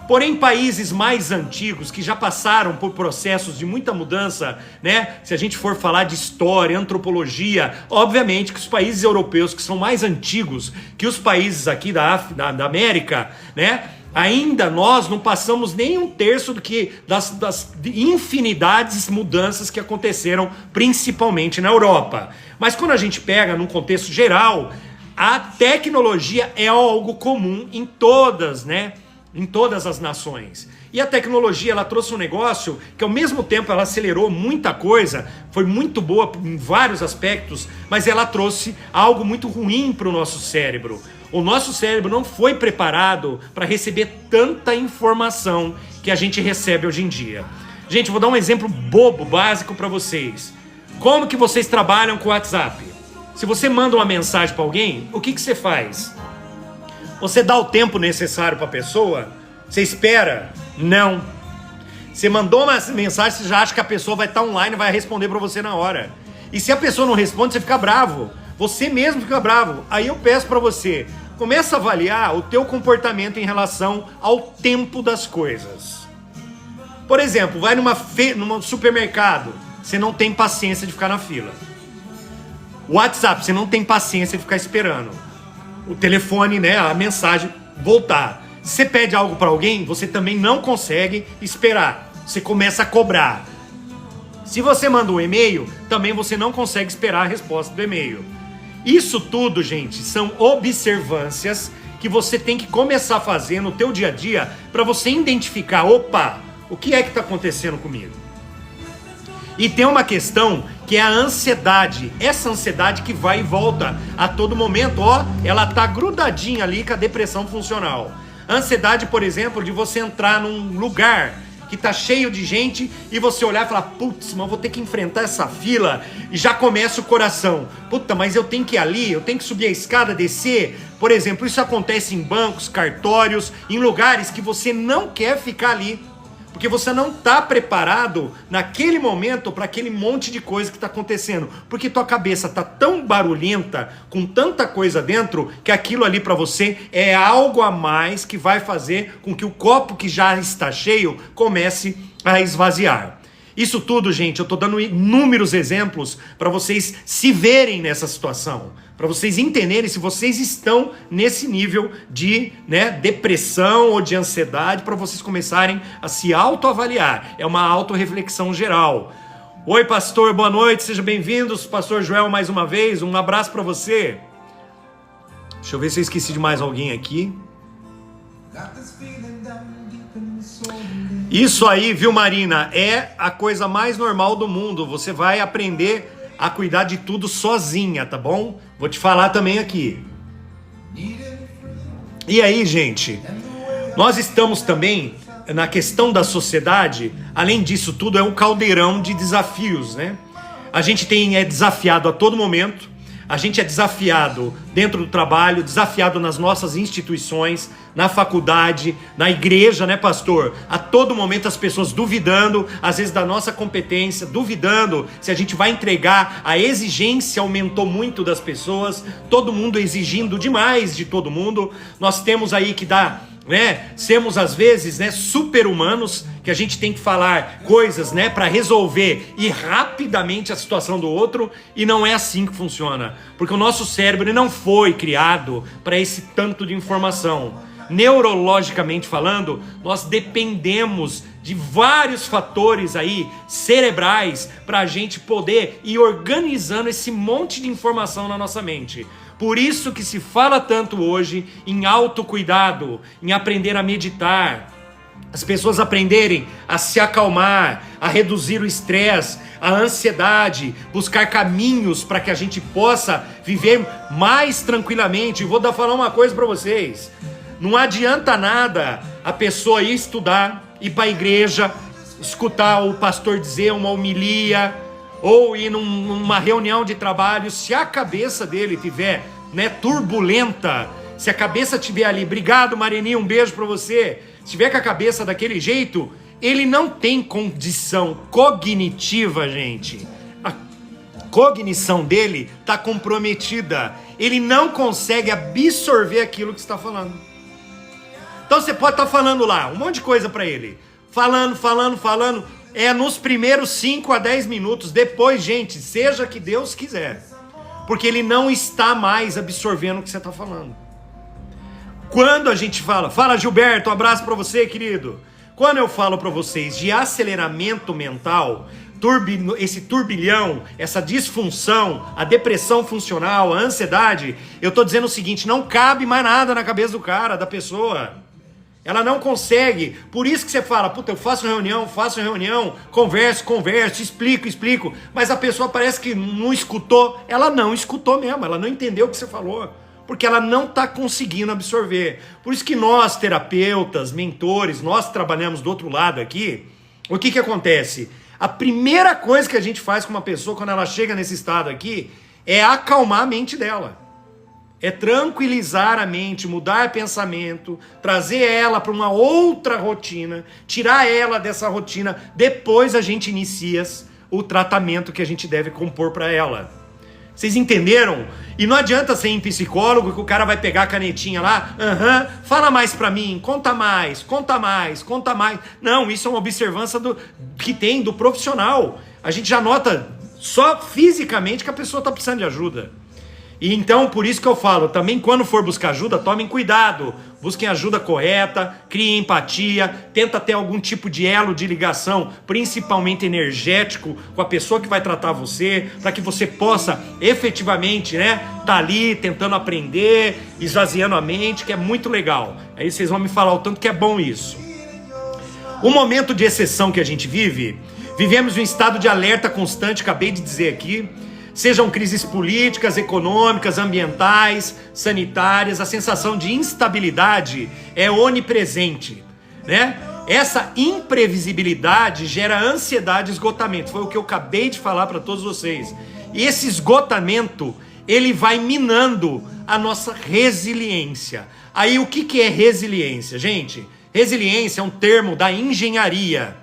Porém, países mais antigos, que já passaram por processos de muita mudança, né? Se a gente for falar de história, antropologia, obviamente que os países europeus que são mais antigos que os países aqui da América, né? Ainda nós não passamos nem um terço do que das infinidades de mudanças que aconteceram, principalmente na Europa. Mas quando a gente pega num contexto geral, a tecnologia é algo comum em todas, né? Em todas as nações. E a tecnologia, ela trouxe um negócio que ao mesmo tempo ela acelerou muita coisa, foi muito boa em vários aspectos, mas ela trouxe algo muito ruim para o nosso cérebro. O nosso cérebro não foi preparado para receber tanta informação que a gente recebe hoje em dia. Gente, vou dar um exemplo bobo, básico para vocês. Como que vocês trabalham com o WhatsApp? Se você manda uma mensagem para alguém, o que você faz? Você dá o tempo necessário para a pessoa? Você espera? Não. Você mandou uma mensagem, você já acha que a pessoa vai estar online e vai responder para você na hora. E se a pessoa não responde, você fica bravo. Você mesmo fica bravo. Aí eu peço para você, começa a avaliar o teu comportamento em relação ao tempo das coisas. Por exemplo, vai num supermercado, você não tem paciência de ficar na fila. WhatsApp, você não tem paciência de ficar esperando o telefone, né, a mensagem voltar. Se você pede algo para alguém, você também não consegue esperar. Você começa a cobrar. Se você manda um e-mail, também você não consegue esperar a resposta do e-mail. Isso tudo, gente, são observâncias que você tem que começar a fazer no teu dia a dia para você identificar, opa, o que é que está acontecendo comigo? E tem uma questão que é a ansiedade. Essa ansiedade que vai e volta a todo momento, ó, ela tá grudadinha ali com a depressão funcional. Ansiedade, por exemplo, de você entrar num lugar que tá cheio de gente e você olhar e falar, putz, mas vou ter que enfrentar essa fila, e já começa o coração. Puta, mas eu tenho que ir ali, eu tenho que subir a escada, descer. Por exemplo, isso acontece em bancos, cartórios, em lugares que você não quer ficar ali. Porque você não está preparado naquele momento para aquele monte de coisa que está acontecendo. Porque tua cabeça está tão barulhenta, com tanta coisa dentro, que aquilo ali para você é algo a mais que vai fazer com que o copo que já está cheio comece a esvaziar. Isso tudo, gente, eu estou dando inúmeros exemplos para vocês se verem nessa situação. Para vocês entenderem se vocês estão nesse nível de, né, depressão ou de ansiedade, para vocês começarem a se autoavaliar. É uma autorreflexão geral. Oi, pastor, boa noite, sejam bem-vindos. Pastor Joel, mais uma vez, um abraço para você. Deixa eu ver se eu esqueci de mais alguém aqui. Isso aí, viu, Marina? É a coisa mais normal do mundo. Você vai aprender a cuidar de tudo sozinha, tá bom? Vou te falar também aqui. E aí, gente? Nós estamos também na questão da sociedade. Além disso tudo, é um caldeirão de desafios, né? A gente é desafiado a todo momento. A gente é desafiado dentro do trabalho, desafiado nas nossas instituições, na faculdade, na igreja, né, pastor? A todo momento as pessoas duvidando, às vezes da nossa competência, duvidando se a gente vai entregar. A exigência aumentou muito das pessoas, todo mundo exigindo demais de todo mundo. Nós temos aí que dar, né, sermos às vezes, né, super-humanos, que a gente tem que falar coisas, né, para resolver e rapidamente a situação do outro, e não é assim que funciona, porque o nosso cérebro não foi criado para esse tanto de informação. Neurologicamente falando, nós dependemos de vários fatores aí cerebrais para a gente poder ir organizando esse monte de informação na nossa mente. Por isso que se fala tanto hoje em autocuidado, em aprender a meditar, as pessoas aprenderem a se acalmar, a reduzir o estresse, a ansiedade, buscar caminhos para que a gente possa viver mais tranquilamente. Vou falar uma coisa para vocês: não adianta nada a pessoa ir estudar, ir para a igreja, escutar o pastor dizer uma homilia, ou ir numa reunião de trabalho, se a cabeça dele tiver, né, turbulenta, se a cabeça tiver ali, obrigado Marininha, um beijo para você, se tiver com a cabeça daquele jeito, ele não tem condição cognitiva, gente. A cognição dele está comprometida, ele não consegue absorver aquilo que está falando. Então você pode estar falando lá um monte de coisa para ele. Falando. É nos primeiros 5 a 10 minutos. Depois, gente, seja que Deus quiser. Porque ele não está mais absorvendo o que você está falando. Quando a gente fala Gilberto, um abraço para você, querido. Quando eu falo para vocês de aceleramento mental, esse turbilhão, essa disfunção, a depressão funcional, a ansiedade, eu tô dizendo o seguinte, não cabe mais nada na cabeça do cara, da pessoa. Ela não consegue. Por isso que você fala, puta, eu faço reunião, converso, explico. Mas a pessoa parece que não escutou. Ela não escutou mesmo, ela não entendeu o que você falou. Porque ela não está conseguindo absorver. Por isso que nós, terapeutas, mentores, nós trabalhamos do outro lado aqui. O que acontece? A primeira coisa que a gente faz com uma pessoa quando ela chega nesse estado aqui é acalmar a mente dela. É tranquilizar a mente, mudar pensamento, trazer ela para uma outra rotina, tirar ela dessa rotina. Depois a gente inicia o tratamento que a gente deve compor para ela. Vocês entenderam? E não adianta ser em psicólogo que o cara vai pegar a canetinha lá, fala mais pra mim, conta mais. Não, isso é uma observância que tem do profissional. A gente já nota só fisicamente que a pessoa tá precisando de ajuda. E então, por isso que eu falo, também quando for buscar ajuda, tomem cuidado. Busquem ajuda correta, criem empatia, tenta ter algum tipo de elo de ligação, principalmente energético, com a pessoa que vai tratar você, para que você possa efetivamente, tá ali tentando aprender, esvaziando a mente, que é muito legal. Aí vocês vão me falar o tanto que é bom isso. O momento de exceção que a gente vivemos um estado de alerta constante, acabei de dizer aqui. Sejam crises políticas, econômicas, ambientais, sanitárias, a sensação de instabilidade é onipresente, Essa imprevisibilidade gera ansiedade e esgotamento. Foi o que eu acabei de falar para todos vocês. E esse esgotamento, ele vai minando a nossa resiliência. Aí o que é resiliência, gente? Resiliência é um termo da engenharia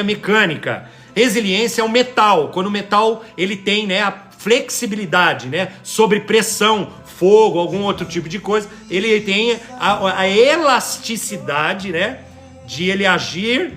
mecânica. Resiliência é um metal, quando o metal ele tem a flexibilidade, sobre pressão, fogo, algum outro tipo de coisa, ele tem a elasticidade, de ele agir,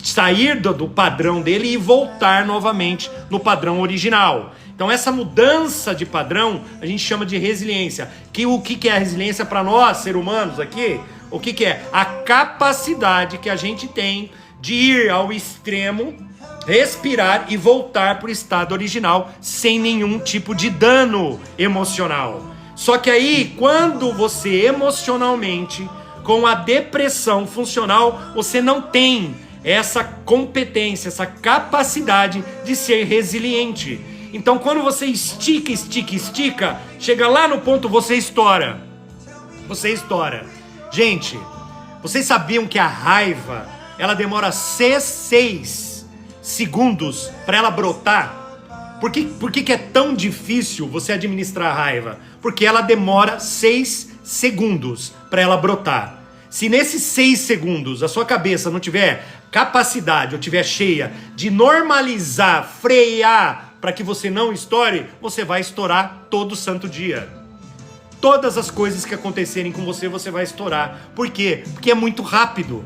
sair do padrão dele e voltar novamente no padrão original. Então essa mudança de padrão a gente chama de resiliência. O que é a resiliência para nós, seres humanos aqui? O que é? A capacidade que a gente tem de ir ao extremo, respirar e voltar para o estado original sem nenhum tipo de dano emocional. Só que aí, quando você emocionalmente, com a depressão funcional, você não tem essa competência, essa capacidade de ser resiliente. Então, quando você estica, chega lá no ponto, você estoura. Gente, vocês sabiam que a raiva, ela demora 6 segundos para ela brotar? Por que é tão difícil você administrar a raiva? Porque ela demora 6 segundos para ela brotar. Se nesses 6 segundos a sua cabeça não tiver capacidade ou tiver cheia de normalizar, frear para que você não estoure, você vai estourar todo santo dia. Todas as coisas que acontecerem com você, você vai estourar. Por quê? Porque é muito rápido.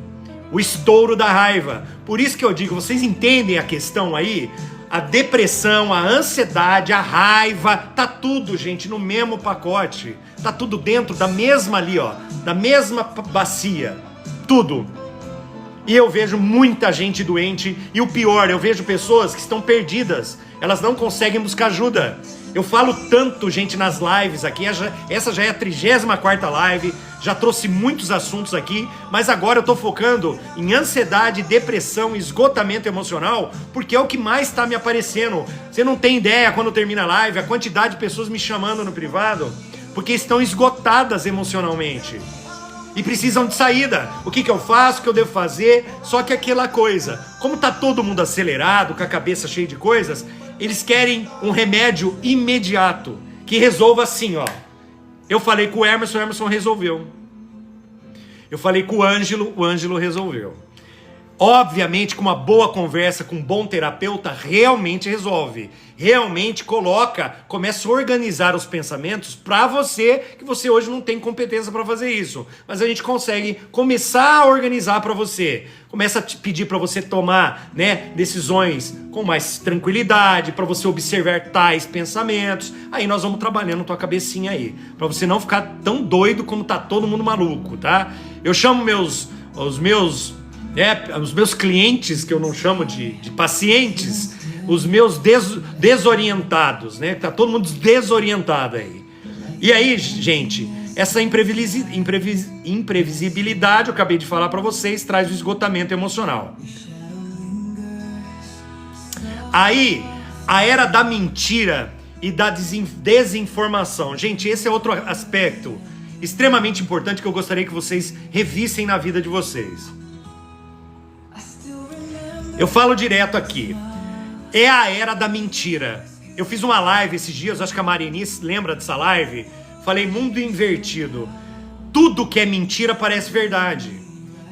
O estouro da raiva. Por isso que eu digo, vocês entendem a questão aí? A depressão, a ansiedade, a raiva, tá tudo, gente, no mesmo pacote. Tá tudo dentro da mesma ali, da mesma bacia. Tudo. E eu vejo muita gente doente. E o pior, eu vejo pessoas que estão perdidas. Elas não conseguem buscar ajuda. Eu falo tanto, gente, nas lives aqui. Essa já é a 34ª live. Já trouxe muitos assuntos aqui, mas agora eu tô focando em ansiedade, depressão, esgotamento emocional, porque é o que mais tá me aparecendo. Você não tem ideia, quando termina a live, a quantidade de pessoas me chamando no privado, porque estão esgotadas emocionalmente e precisam de saída. O que eu faço, o que eu devo fazer? Só que aquela coisa, como tá todo mundo acelerado, com a cabeça cheia de coisas, eles querem um remédio imediato, que resolva assim, Eu falei com o Emerson resolveu. Eu falei com o Ângelo resolveu. Obviamente, com uma boa conversa, com um bom terapeuta, realmente resolve. Realmente começa a organizar os pensamentos para você, que você hoje não tem competência para fazer isso. Mas a gente consegue começar a organizar para você. Começa a te pedir para você tomar, né, decisões com mais tranquilidade, para você observar tais pensamentos. Aí nós vamos trabalhando tua cabecinha aí, para você não ficar tão doido como tá todo mundo maluco, tá? Eu chamo os meus clientes, que eu não chamo de pacientes, os meus desorientados, né? Tá todo mundo desorientado aí. E aí, gente, essa imprevisibilidade, eu acabei de falar para vocês, traz o esgotamento emocional. Aí, a era da mentira e da desinformação. Gente, esse é outro aspecto extremamente importante que eu gostaria que vocês revissem na vida de vocês. Eu falo direto aqui. É a era da mentira. Eu fiz uma live esses dias, acho que a Marinice lembra dessa live. Falei mundo invertido. Tudo que é mentira parece verdade.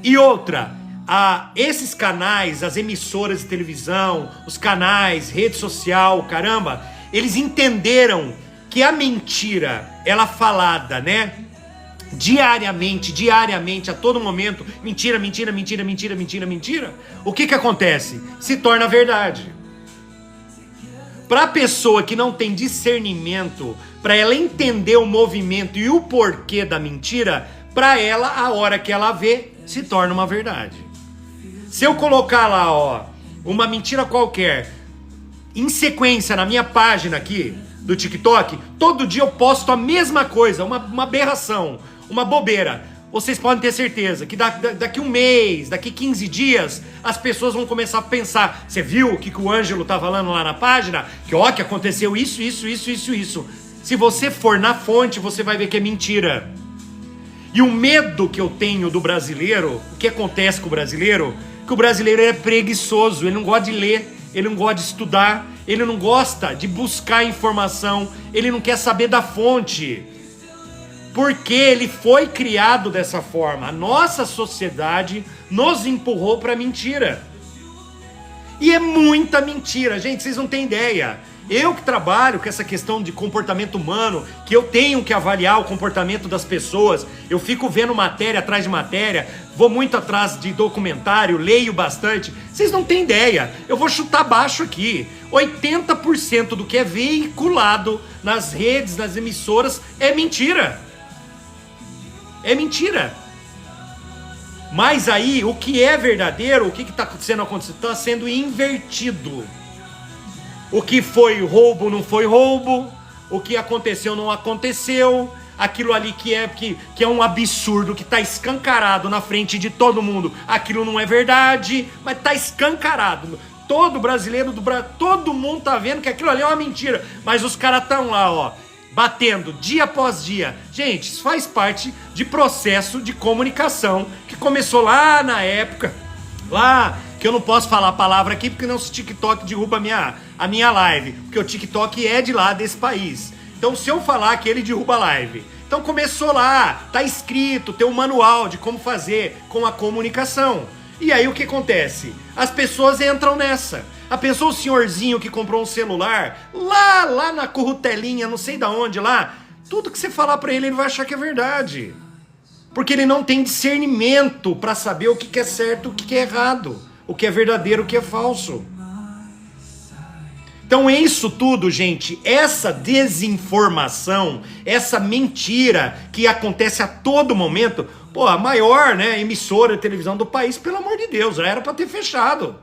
E outra, esses canais, as emissoras de televisão, os canais, rede social, caramba, eles entenderam que a mentira, ela falada, né? Diariamente, a todo momento, mentira, o que acontece? Se torna verdade. Para a pessoa que não tem discernimento, para ela entender o movimento e o porquê da mentira, para ela, a hora que ela vê, se torna uma verdade. Se eu colocar lá, uma mentira qualquer, em sequência na minha página aqui, do TikTok, todo dia eu posto a mesma coisa, uma aberração, uma bobeira. Vocês podem ter certeza que daqui um mês, daqui 15 dias, as pessoas vão começar a pensar, você viu o que o Ângelo tá falando lá na página? Que aconteceu isso. Se você for na fonte, você vai ver que é mentira. E o medo que eu tenho do brasileiro, o que acontece com o brasileiro? Que o brasileiro é preguiçoso, ele não gosta de ler, ele não gosta de estudar, ele não gosta de buscar informação, ele não quer saber da fonte. Porque ele foi criado dessa forma. A nossa sociedade nos empurrou para mentira. E é muita mentira, gente, vocês não têm ideia. Eu que trabalho com essa questão de comportamento humano, que eu tenho que avaliar o comportamento das pessoas, eu fico vendo matéria atrás de matéria, vou muito atrás de documentário, leio bastante, vocês não têm ideia. Eu vou chutar baixo aqui. 80% do que é veiculado nas redes, nas emissoras, é mentira. É mentira. Mas aí, o que é verdadeiro, o que está acontecendo? Está sendo invertido. O que foi roubo não foi roubo. O que aconteceu não aconteceu. Aquilo ali que é um absurdo, que está escancarado na frente de todo mundo, aquilo não é verdade, mas está escancarado. Todo brasileiro, todo mundo tá vendo que aquilo ali é uma mentira. Mas os caras estão lá, batendo dia após dia. Gente, isso faz parte de processo de comunicação que começou lá na época, lá que eu não posso falar a palavra aqui porque não o TikTok derruba a minha live, porque o TikTok é de lá desse país. Então se eu falar que ele derruba a live. Então começou lá, tá escrito, tem um manual de como fazer com a comunicação. E aí o que acontece? As pessoas entram nessa. A pessoa, o senhorzinho que comprou um celular, lá na currutelinha, não sei da onde lá, tudo que você falar pra ele, ele vai achar que é verdade. Porque ele não tem discernimento pra saber o que é certo, o que é errado, o que é verdadeiro, o que é falso. Então isso tudo, gente, essa desinformação, essa mentira que acontece a todo momento, a maior, né, emissora de televisão do país, pelo amor de Deus, já era pra ter fechado.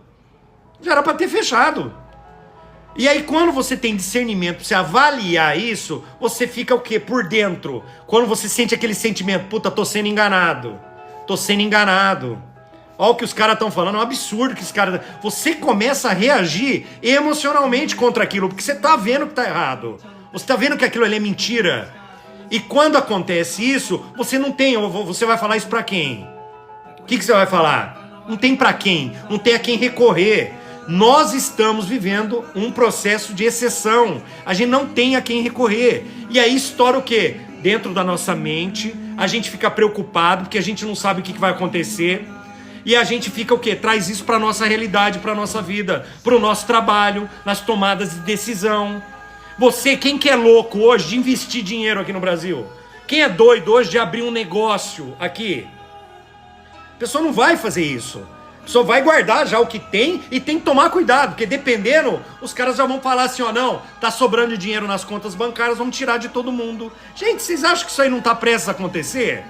Já era pra ter fechado. E aí quando você tem discernimento, você avaliar isso, você fica o quê? Por dentro. Quando você sente aquele sentimento, puta, tô sendo enganado. Olha o que os caras estão falando, é um absurdo que os caras... Você começa a reagir emocionalmente contra aquilo, porque você tá vendo que tá errado. Você tá vendo que aquilo ali é mentira. E quando acontece isso, você não tem... Você vai falar isso pra quem? O que você vai falar? Não tem pra quem. Não tem a quem recorrer. Nós estamos vivendo um processo de exceção. A gente não tem a quem recorrer. E aí estoura o quê? Dentro da nossa mente, a gente fica preocupado porque a gente não sabe o que vai acontecer. E a gente fica o quê? Traz isso para nossa realidade, para nossa vida, para o nosso trabalho, nas tomadas de decisão. Você, quem que é louco hoje de investir dinheiro aqui no Brasil? Quem é doido hoje de abrir um negócio aqui? A pessoa não vai fazer isso. Só vai guardar já o que tem e tem que tomar cuidado, porque dependendo, os caras já vão falar assim, ó, não, tá sobrando dinheiro nas contas bancárias, vamos tirar de todo mundo. Gente, vocês acham que isso aí não tá prestes a acontecer?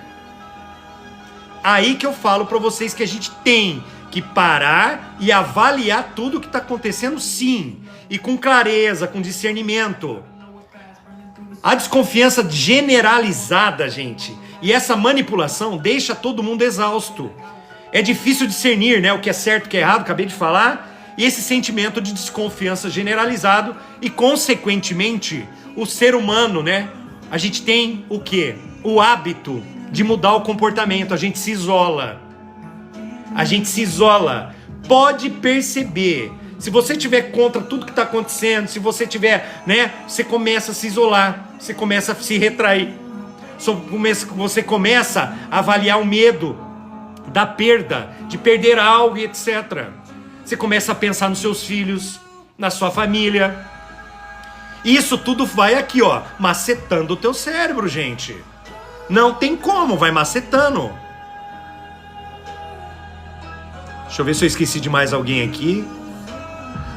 Aí que eu falo pra vocês que a gente tem que parar e avaliar tudo que tá acontecendo, sim, e com clareza, com discernimento. A desconfiança generalizada, gente, e essa manipulação deixa todo mundo exausto. É difícil discernir, né, o que é certo e o que é errado, acabei de falar, e esse sentimento de desconfiança generalizado e, consequentemente, o ser humano, né, a gente tem o quê? O hábito de mudar o comportamento, a gente se isola. A gente se isola. Pode perceber, se você tiver contra tudo que está acontecendo, se você tiver, né, você começa a se isolar, você começa a se retrair, você começa a avaliar o medo da perda, de perder algo e etc. Você começa a pensar nos seus filhos, na sua família. Isso tudo vai aqui, ó, macetando o teu cérebro, gente. Não tem como, vai macetando. Deixa eu ver se eu esqueci de mais alguém aqui.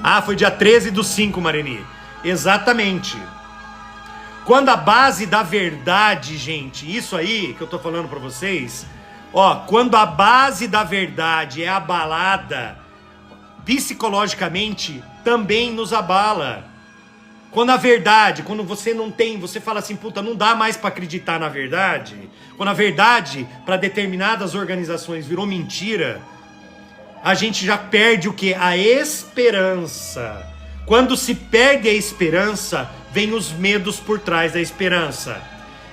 Ah, foi dia 13/5, Mareni. Exatamente. Quando a base da verdade, gente, isso aí que eu tô falando pra vocês... Ó, quando a base da verdade é abalada, psicologicamente também nos abala. Quando a verdade, quando você não tem, você fala assim, puta, não dá mais pra acreditar na verdade. Quando a verdade, para determinadas organizações, virou mentira, a gente já perde o quê? A esperança. Quando se perde a esperança, vem os medos por trás da esperança.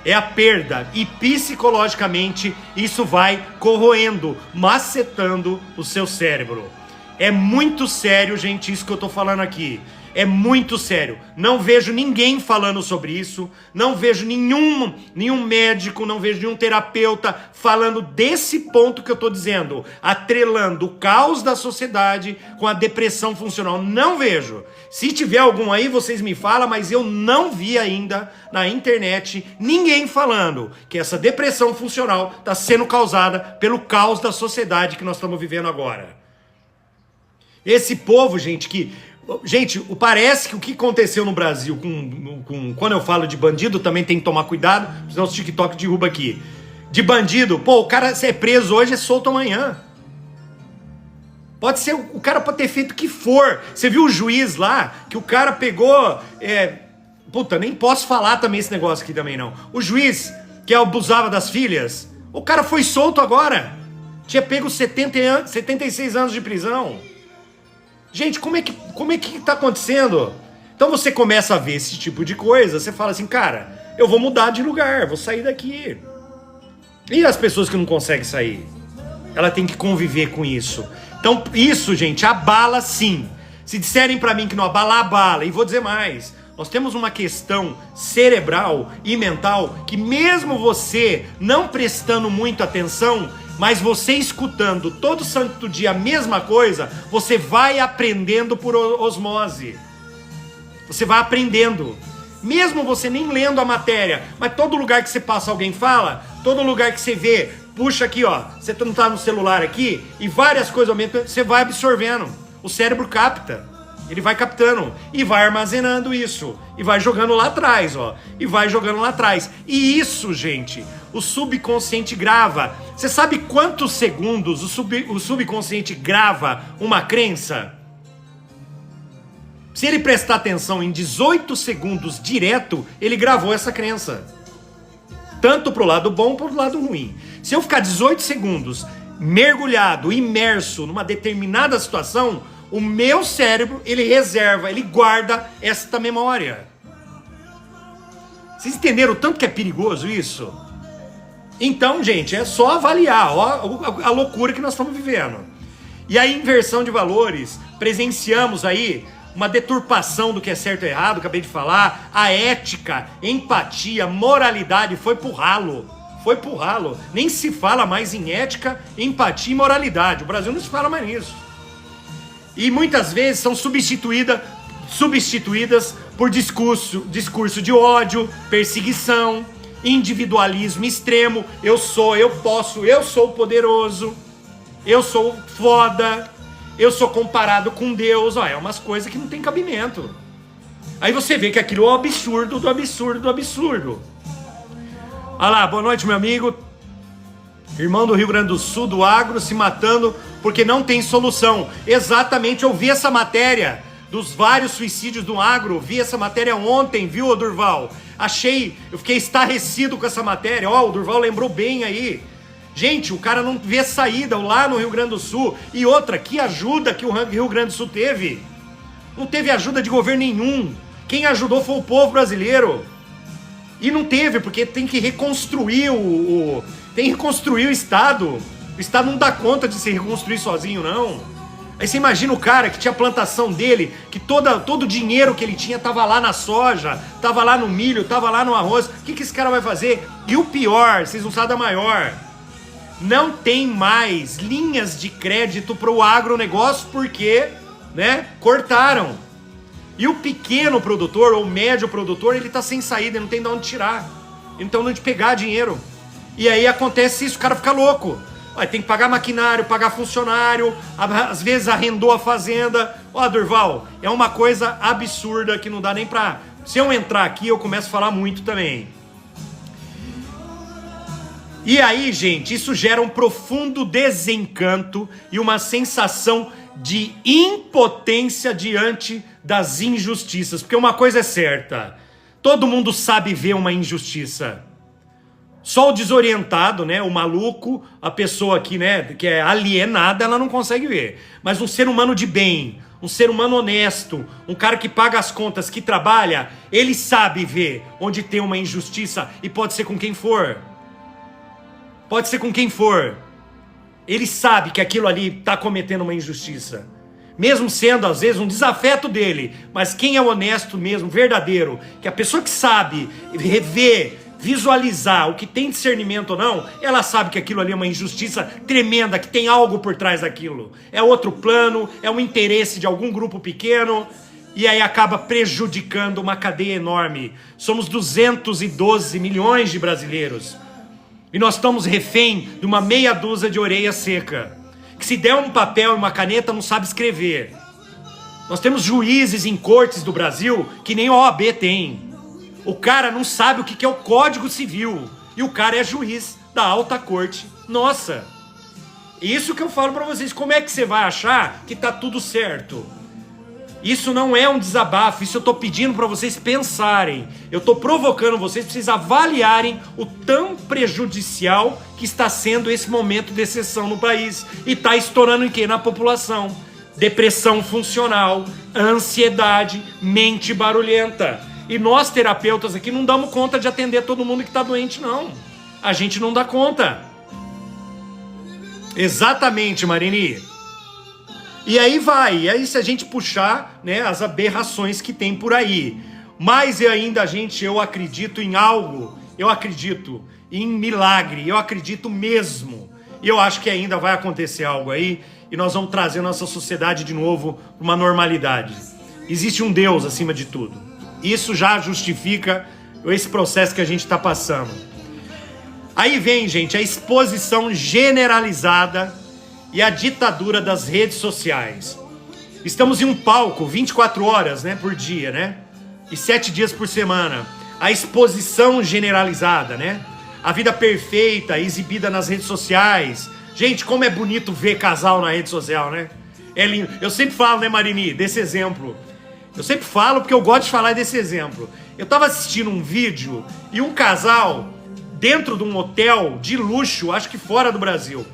É a perda, e psicologicamente isso vai corroendo, macetando o seu cérebro. É muito sério, gente, isso que eu tô falando aqui. É muito sério. Não vejo ninguém falando sobre isso, não vejo nenhum médico, não vejo nenhum terapeuta falando desse ponto que eu tô dizendo, atrelando o caos da sociedade com a depressão funcional. Não vejo. Se tiver algum aí, vocês me falam, mas eu não vi ainda na internet ninguém falando que essa depressão funcional está sendo causada pelo caos da sociedade que nós estamos vivendo agora. Esse povo, gente, Gente, parece que o que aconteceu no Brasil quando eu falo de bandido, também tem que tomar cuidado, senão o TikTok derruba aqui. De bandido, pô, o cara é preso hoje, é solto amanhã. Pode ser, o cara pode ter feito o que for. Você viu o juiz lá, que o cara pegou... Puta, nem posso falar também esse negócio aqui também não. O juiz que abusava das filhas, o cara foi solto agora. Tinha pego 76 anos de prisão. Gente, como é que tá acontecendo? Então você começa a ver esse tipo de coisa, você fala assim, cara, eu vou mudar de lugar, vou sair daqui. E as pessoas que não conseguem sair? Ela tem que conviver com isso. Então isso, gente, abala sim. Se disserem pra mim que não abala, abala. E vou dizer mais, nós temos uma questão cerebral e mental que mesmo você não prestando muito atenção, mas você escutando todo santo dia a mesma coisa, você vai aprendendo por osmose. Você vai aprendendo. Mesmo você nem lendo a matéria, mas todo lugar que você passa alguém fala, todo lugar que você vê, puxa aqui, ó, você não tá no celular aqui, e várias coisas aumentam, você vai absorvendo. O cérebro capta. Ele vai captando e vai armazenando isso. E vai jogando lá atrás, ó. E vai jogando lá atrás. E isso, gente, o subconsciente grava. Você sabe quantos segundos o subconsciente grava uma crença? Se ele prestar atenção em 18 segundos direto, ele gravou essa crença. Tanto pro lado bom quanto pro lado ruim. Se eu ficar 18 segundos mergulhado, imerso numa determinada situação, o meu cérebro, ele reserva, ele guarda esta memória. Vocês entenderam o tanto que é perigoso isso? Então, gente, é só avaliar ó, a loucura que nós estamos vivendo. E a inversão de valores, presenciamos aí uma deturpação do que é certo e errado, acabei de falar, a ética, empatia, moralidade foi pro ralo. Foi pro ralo. Nem se fala mais em ética, empatia e moralidade. O Brasil não se fala mais nisso. E muitas vezes são substituídas por discurso de ódio, perseguição, individualismo extremo. Eu sou, eu posso, eu sou poderoso, eu sou foda, eu sou comparado com Deus. É umas coisas que não tem cabimento. Aí você vê que aquilo é um absurdo do absurdo do absurdo. Olha lá, boa noite, meu amigo. Irmão do Rio Grande do Sul, do agro, se matando porque não tem solução. Exatamente, eu vi essa matéria dos vários suicídios do agro. Vi essa matéria ontem, viu, Durval? Eu fiquei estarrecido com essa matéria. O Durval lembrou bem aí. Gente, o cara não vê saída lá no Rio Grande do Sul. E outra, que ajuda que o Rio Grande do Sul teve? Não teve ajuda de governo nenhum. Quem ajudou foi o povo brasileiro. E não teve, porque tem que reconstruir tem que reconstruir o Estado. O Estado não dá conta de se reconstruir sozinho, não. Aí você imagina o cara que tinha a plantação dele, que todo o dinheiro que ele tinha tava lá na soja, tava lá no milho, tava lá no arroz. O que esse cara vai fazer? E o pior, vocês não sabem da maior, não tem mais linhas de crédito para o agronegócio porque, cortaram. E o pequeno produtor ou médio produtor, ele tá sem saída, ele não tem de onde tirar. Ele não tem de onde pegar dinheiro. E aí acontece isso, o cara fica louco. Tem que pagar maquinário, pagar funcionário, às vezes arrendou a fazenda. Durval, é uma coisa absurda que não dá nem pra... Se eu entrar aqui, eu começo a falar muito também. E aí, gente, isso gera um profundo desencanto e uma sensação de impotência diante das injustiças. Porque uma coisa é certa, todo mundo sabe ver uma injustiça. Só o desorientado, o maluco, a pessoa que é alienada, ela não consegue ver. Mas um ser humano de bem, um ser humano honesto, um cara que paga as contas, que trabalha, ele sabe ver onde tem uma injustiça e pode ser com quem for. Pode ser com quem for. Ele sabe que aquilo ali está cometendo uma injustiça. Mesmo sendo, às vezes, um desafeto dele. Mas quem é honesto mesmo, verdadeiro, que a pessoa que sabe rever, visualizar o que tem discernimento ou não, ela sabe que aquilo ali é uma injustiça tremenda, que tem algo por trás daquilo. É outro plano, é um interesse de algum grupo pequeno, e aí acaba prejudicando uma cadeia enorme. Somos 212 milhões de brasileiros. E nós estamos refém de uma meia dúzia de orelha seca, que se der um papel e uma caneta não sabe escrever. Nós temos juízes em cortes do Brasil que nem a OAB tem. O cara não sabe o que é o Código Civil. E o cara é juiz da alta corte. Nossa! Isso que eu falo pra vocês. Como é que você vai achar que tá tudo certo? Isso não é um desabafo. Isso eu tô pedindo pra vocês pensarem. Eu tô provocando vocês pra vocês avaliarem o tão prejudicial que está sendo esse momento de exceção no país. E tá estourando em quê? Na população. Depressão funcional, ansiedade, mente barulhenta. E nós, terapeutas aqui, não damos conta de atender todo mundo que está doente, não. A gente não dá conta. Exatamente, Marini. E aí vai. E aí se a gente puxar, as aberrações que tem por aí. Mas eu acredito em algo. Eu acredito em milagre. Eu acredito mesmo. E eu acho que ainda vai acontecer algo aí. E nós vamos trazer nossa sociedade de novo para uma normalidade. Existe um Deus acima de tudo. Isso já justifica esse processo que a gente está passando. Aí vem, gente, a exposição generalizada e a ditadura das redes sociais. Estamos em um palco 24 horas por dia, e 7 dias por semana. A exposição generalizada, a vida perfeita exibida nas redes sociais. Gente, como é bonito ver casal na rede social, É lindo. Eu sempre falo, Marini, desse exemplo. Eu sempre falo porque eu gosto de falar desse exemplo. Eu tava assistindo um vídeo e um casal dentro de um hotel de luxo, acho que fora do Brasil,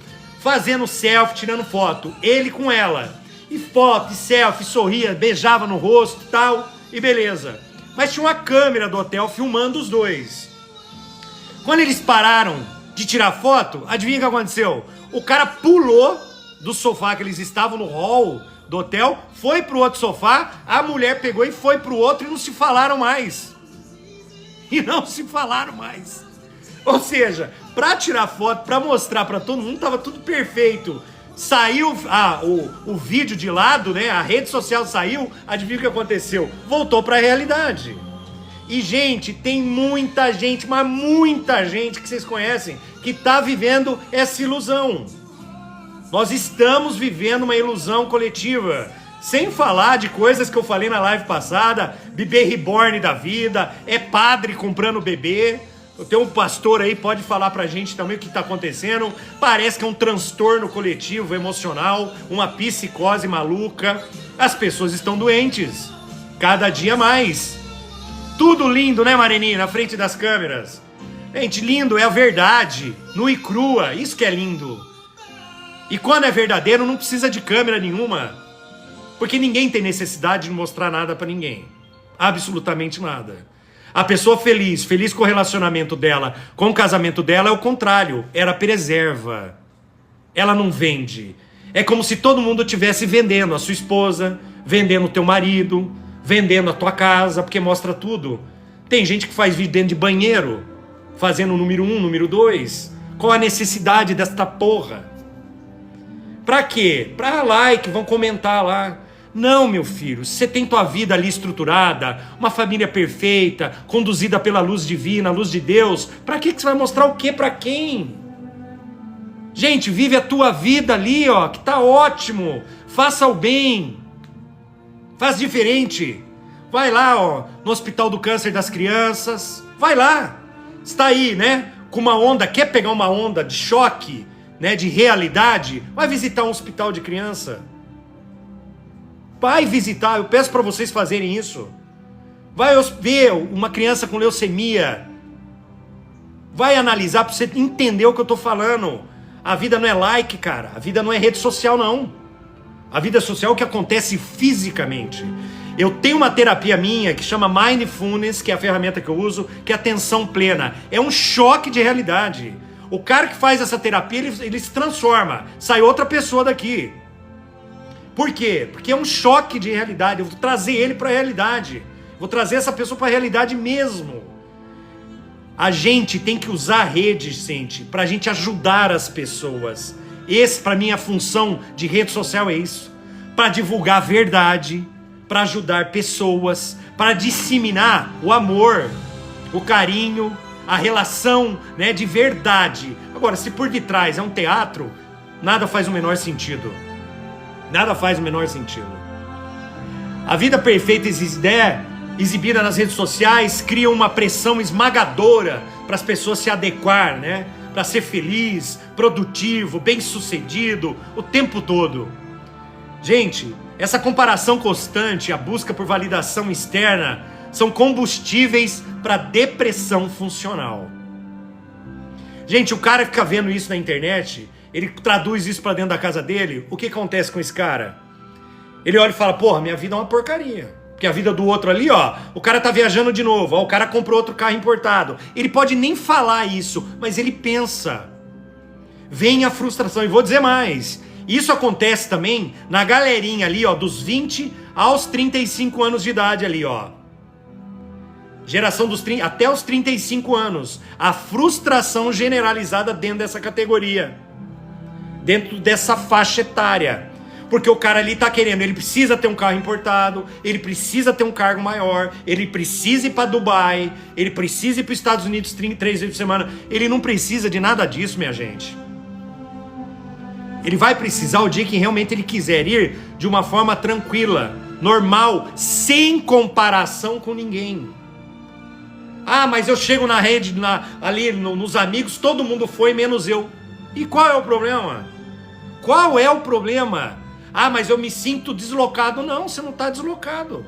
fazendo selfie, tirando foto, ele com ela. E foto, e selfie, sorria, beijava no rosto e tal, e beleza. Mas tinha uma câmera do hotel filmando os dois. Quando eles pararam de tirar foto, adivinha o que aconteceu? O cara pulou do sofá que eles estavam no hall do hotel, foi pro outro sofá, a mulher pegou e foi pro outro e não se falaram mais. E não se falaram mais. Ou seja, pra tirar foto, pra mostrar pra todo mundo, tava tudo perfeito. Saiu o vídeo de lado, né? A rede social saiu, adivinha o que aconteceu? Voltou pra realidade. E, gente, tem muita gente, mas muita gente que vocês conhecem, que tá vivendo essa ilusão. Nós estamos vivendo uma ilusão coletiva. Sem falar de coisas que eu falei na live passada, bebê reborn da vida, é padre comprando bebê. Eu tenho um pastor aí, pode falar pra gente também o que tá acontecendo. Parece que é um transtorno coletivo, emocional, uma psicose maluca. As pessoas estão doentes, cada dia mais. Tudo lindo, né, Marininha, na frente das câmeras. Gente, lindo é a verdade, nua e crua, isso que é lindo. E quando é verdadeiro, não precisa de câmera nenhuma. Porque ninguém tem necessidade de mostrar nada pra ninguém. Absolutamente nada. A pessoa feliz com o relacionamento dela, com o casamento dela, é o contrário. Ela preserva. Ela não vende. É como se todo mundo estivesse vendendo a sua esposa, vendendo o teu marido, vendendo a tua casa, porque mostra tudo. Tem gente que faz vídeo dentro de banheiro, fazendo o número 1, número 2. Qual a necessidade desta porra? Pra quê? Pra like, vão comentar lá. Não, meu filho, você tem tua vida ali estruturada, uma família perfeita, conduzida pela luz divina, a luz de Deus. Pra que você vai mostrar o quê pra quem? Gente, vive a tua vida ali, ó, que tá ótimo. Faça o bem. Faz diferente. Vai lá, ó, no Hospital do Câncer das Crianças. Vai lá. Está aí, né? Com uma onda, quer pegar uma onda de choque, né, de realidade? Vai visitar um hospital de criança. Vai visitar, eu peço para vocês fazerem isso. Vai ver uma criança com leucemia. Vai analisar para você entender o que eu tô falando. A vida não é like, cara. A vida não é rede social, não. A vida social é o que acontece fisicamente. Eu tenho uma terapia minha que chama Mindfulness, que é a ferramenta que eu uso, que é atenção plena. É um choque de realidade. O cara que faz essa terapia, ele se transforma. Sai outra pessoa daqui. Por quê? Porque é um choque de realidade. Eu vou trazer ele para a realidade. Vou trazer essa pessoa para a realidade mesmo. A gente tem que usar a rede, gente, para a gente ajudar as pessoas. Esse, para mim, a função de rede social é isso. Para divulgar a verdade, para ajudar pessoas, para disseminar o amor, o carinho, a relação, né, de verdade. Agora, se por detrás é um teatro, nada faz o menor sentido. Nada faz o menor sentido. A vida perfeita exibida nas redes sociais cria uma pressão esmagadora para as pessoas se adequar, né? Para ser feliz, produtivo, bem-sucedido o tempo todo. Gente, essa comparação constante, a busca por validação externa, são combustíveis para depressão funcional. Gente, o cara fica vendo isso na internet, ele traduz isso para dentro da casa dele, o que acontece com esse cara? Ele olha e fala, porra, minha vida é uma porcaria. Porque a vida do outro ali, ó, o cara tá viajando de novo, ó, o cara comprou outro carro importado. Ele pode nem falar isso, mas ele pensa. Vem a frustração, e vou dizer mais. Isso acontece também na galerinha ali, ó, dos 20 aos 35 anos de idade ali, ó. Geração dos 30, até os 35 anos. A frustração generalizada dentro dessa categoria. Dentro dessa faixa etária. Porque o cara ali tá querendo, ele precisa ter um carro importado, ele precisa ter um cargo maior, ele precisa ir para Dubai, ele precisa ir para os Estados Unidos 3 vezes por semana. Ele não precisa de nada disso, minha gente. Ele vai precisar o dia que realmente ele quiser ir de uma forma tranquila, normal, sem comparação com ninguém. Ah, mas eu chego na rede, ali nos amigos, todo mundo foi, menos eu. E qual é o problema? Qual é o problema? Ah, mas eu me sinto deslocado. Não, você não está deslocado.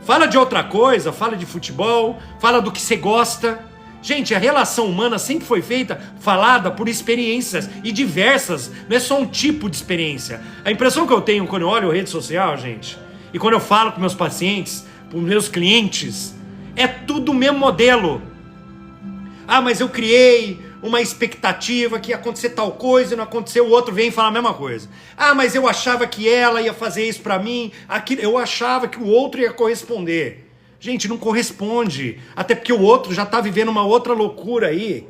Fala de outra coisa, fala de futebol, fala do que você gosta. Gente, a relação humana sempre foi falada por experiências e diversas. Não é só um tipo de experiência. A impressão que eu tenho quando eu olho a rede social, gente, e quando eu falo com meus pacientes, com meus clientes, é tudo o mesmo modelo. Ah, mas eu criei uma expectativa que ia acontecer tal coisa e não aconteceu, o outro vem e fala a mesma coisa. Ah, mas eu achava que ela ia fazer isso pra mim, eu achava que o outro ia corresponder. Gente, não corresponde, até porque o outro já tá vivendo uma outra loucura aí,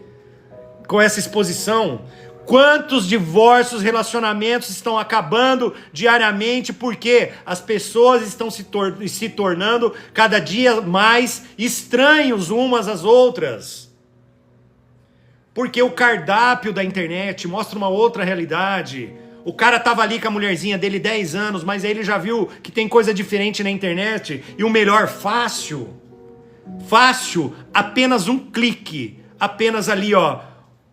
com essa exposição? Quantos divórcios, relacionamentos estão acabando diariamente porque as pessoas estão se tornando cada dia mais estranhos umas às outras? Porque o cardápio da internet mostra uma outra realidade. O cara tava ali com a mulherzinha dele 10 anos, mas aí ele já viu que tem coisa diferente na internet. E o melhor, fácil. Fácil, apenas um clique. Apenas ali, ó,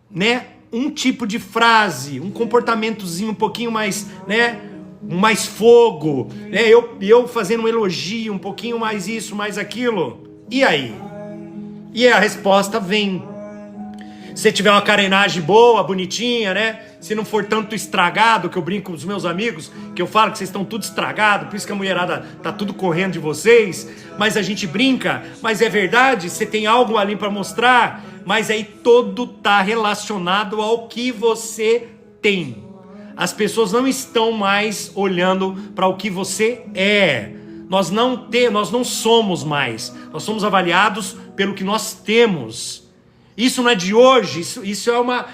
né? Um tipo de frase, um comportamentozinho um pouquinho mais, né? Mais fogo, né? Eu fazendo um elogio, um pouquinho mais isso, mais aquilo. E aí? E a resposta vem. Se tiver uma carenagem boa, bonitinha, né? Se não for tanto estragado, que eu brinco com os meus amigos, que eu falo que vocês estão tudo estragado, por isso que a mulherada tá tudo correndo de vocês, mas a gente brinca, mas é verdade, você tem algo ali para mostrar, mas aí todo tá relacionado ao que você tem. As pessoas não estão mais olhando para o que você é. Nós não somos mais. Nós somos avaliados pelo que nós temos. Isso não é de hoje, isso é uma...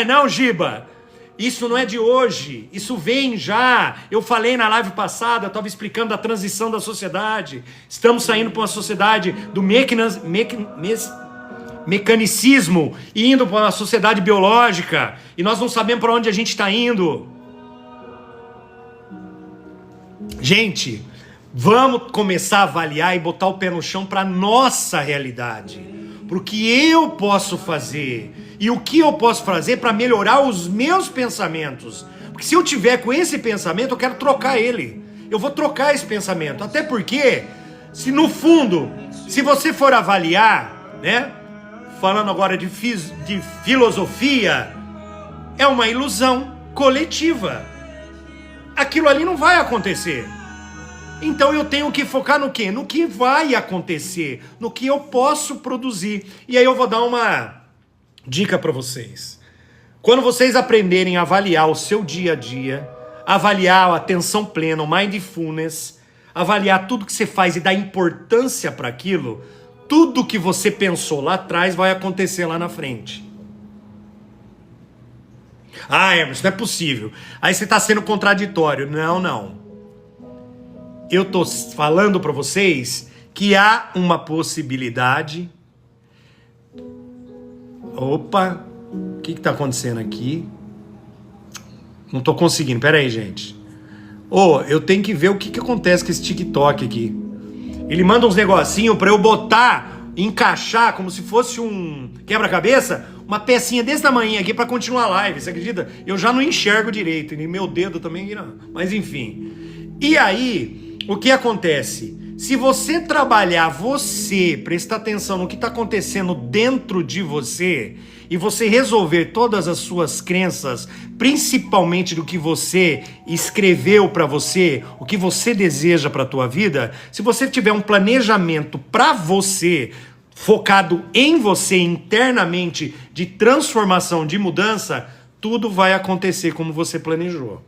não, Giba? Isso não é de hoje, isso vem já. Eu falei na live passada, eu estava explicando a transição da sociedade. Estamos saindo para uma sociedade do mecanicismo e indo para uma sociedade biológica. E nós não sabemos para onde a gente está indo. Gente, vamos começar a avaliar e botar o pé no chão para a nossa realidade. Para o que eu posso fazer e o que eu posso fazer para melhorar os meus pensamentos. Porque se eu tiver com esse pensamento, eu quero trocar ele. Eu vou trocar esse pensamento. Até porque, se no fundo, se você for avaliar, né? Falando agora de filosofia, é uma ilusão coletiva. Aquilo ali não vai acontecer. Então eu tenho que focar no quê? No que vai acontecer, no que eu posso produzir. E aí eu vou dar uma dica para vocês. Quando vocês aprenderem a avaliar o seu dia a dia, avaliar a atenção plena, o mindfulness, avaliar tudo que você faz e dar importância para aquilo, tudo que você pensou lá atrás vai acontecer lá na frente. Ah, Emerson, não é possível. Aí você está sendo contraditório. Não. Eu tô falando para vocês que há uma possibilidade. Opa, o que tá acontecendo aqui? Não tô conseguindo, pera aí, gente. Eu tenho que ver o que acontece com esse TikTok aqui. Ele manda uns negocinhos para eu botar, encaixar como se fosse um quebra-cabeça, uma pecinha desse tamanho aqui para continuar a live, você acredita? Eu já não enxergo direito, e meu dedo também não. Mas enfim. E aí... o que acontece? Se você trabalhar você, prestar atenção no que está acontecendo dentro de você e você resolver todas as suas crenças, principalmente do que você escreveu para você, o que você deseja para a tua vida, se você tiver um planejamento para você, focado em você internamente, de transformação, de mudança, tudo vai acontecer como você planejou.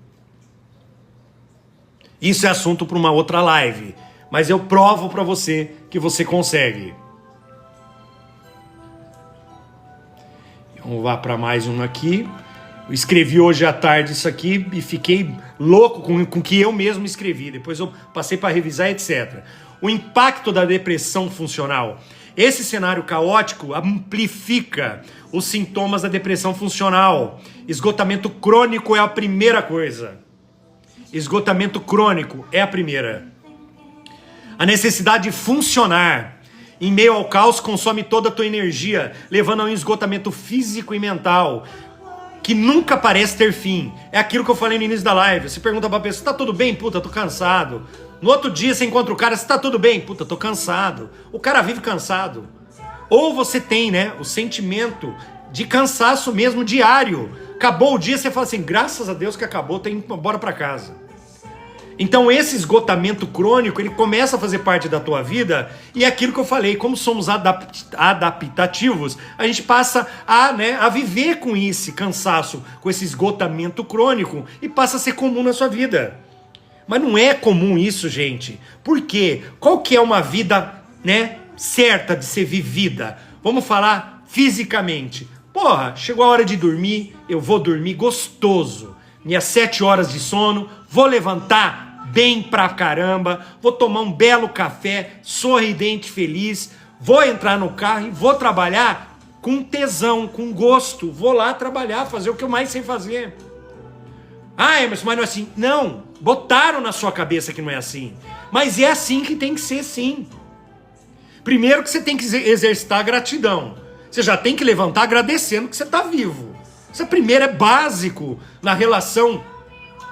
Isso é assunto para uma outra live, mas eu provo para você que você consegue. Vamos lá para mais um aqui. Eu escrevi hoje à tarde isso aqui e fiquei louco com o que eu mesmo escrevi. Depois eu passei para revisar, etc. O impacto da depressão funcional. Esse cenário caótico amplifica os sintomas da depressão funcional. Esgotamento crônico é a primeira coisa. Esgotamento crônico é a primeira. A necessidade de funcionar em meio ao caos consome toda a tua energia, levando a um esgotamento físico e mental que nunca parece ter fim. É aquilo que eu falei no início da live. Você pergunta pra pessoa, tá tudo bem? Puta, tô cansado. No outro dia você encontra o cara, você tá tudo bem? Puta, tô cansado. O cara vive cansado. Ou você tem, né, o sentimento de cansaço mesmo diário. Acabou o dia, você fala assim, graças a Deus que acabou, tem que ir embora pra casa. Então esse esgotamento crônico, ele começa a fazer parte da tua vida e é aquilo que eu falei, como somos adaptativos, a gente passa a viver com esse cansaço, com esse esgotamento crônico e passa a ser comum na sua vida. Mas não é comum isso, gente. Por quê? Qual que é uma vida, né, certa de ser vivida? Vamos falar fisicamente. Porra, chegou a hora de dormir, eu vou dormir gostoso. Minhas 7 horas de sono, vou levantar bem pra caramba, vou tomar um belo café, sorridente, feliz, vou entrar no carro e vou trabalhar com tesão, com gosto. Vou lá trabalhar, fazer o que eu mais sei fazer. Ah, Emerson, mas não é assim. Não, botaram na sua cabeça que não é assim. Mas é assim que tem que ser, sim. Primeiro que você tem que exercitar a gratidão. Você já tem que levantar agradecendo que você está vivo. Isso primeiro é básico na relação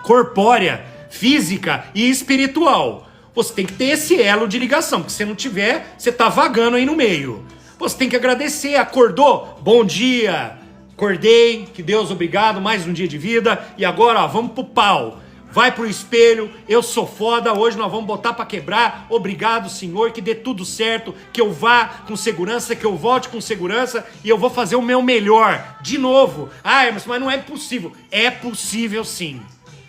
corpórea, física e espiritual. Você tem que ter esse elo de ligação, porque se não tiver, você está vagando aí no meio. Você tem que agradecer, acordou? Bom dia, acordei, que Deus obrigado, mais um dia de vida. E agora, ó, vamos pro pau. Vai pro espelho, eu sou foda, hoje nós vamos botar pra quebrar. Obrigado, Senhor, que dê tudo certo, que eu vá com segurança, que eu volte com segurança e eu vou fazer o meu melhor. De novo. Ah, Emerson, mas não é possível. É possível sim.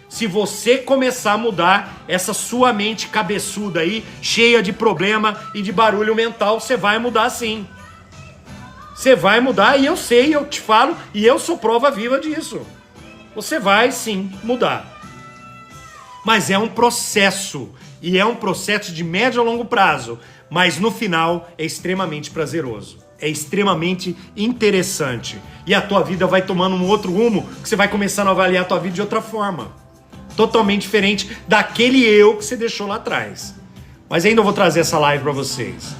Se você começar a mudar essa sua mente cabeçuda aí, cheia de problema e de barulho mental, você vai mudar sim. Você vai mudar e eu sei, eu te falo, e eu sou prova viva disso. Você vai sim mudar. Mas é um processo, e é um processo de médio a longo prazo, mas no final é extremamente prazeroso, é extremamente interessante, e a tua vida vai tomando um outro rumo, que você vai começando a avaliar a tua vida de outra forma, totalmente diferente daquele eu que você deixou lá atrás. Mas ainda eu vou trazer essa live para vocês.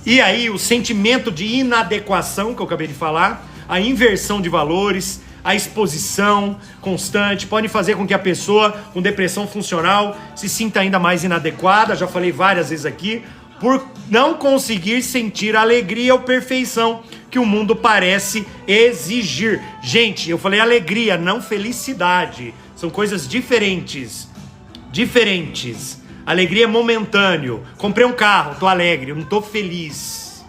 E aí o sentimento de inadequação, que eu acabei de falar, a inversão de valores, a exposição constante pode fazer com que a pessoa com depressão funcional se sinta ainda mais inadequada, já falei várias vezes aqui, por não conseguir sentir a alegria ou perfeição que o mundo parece exigir. Gente, eu falei alegria, não felicidade. São coisas diferentes. Diferentes. Alegria é momentâneo. Comprei um carro, tô alegre, eu não tô feliz.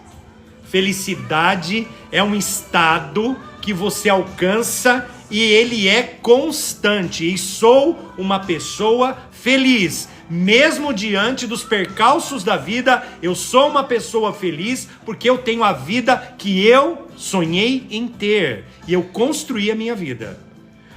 Felicidade é um estado que você alcança e ele é constante. E sou uma pessoa feliz. Mesmo diante dos percalços da vida, eu sou uma pessoa feliz porque eu tenho a vida que eu sonhei em ter. E eu construí a minha vida.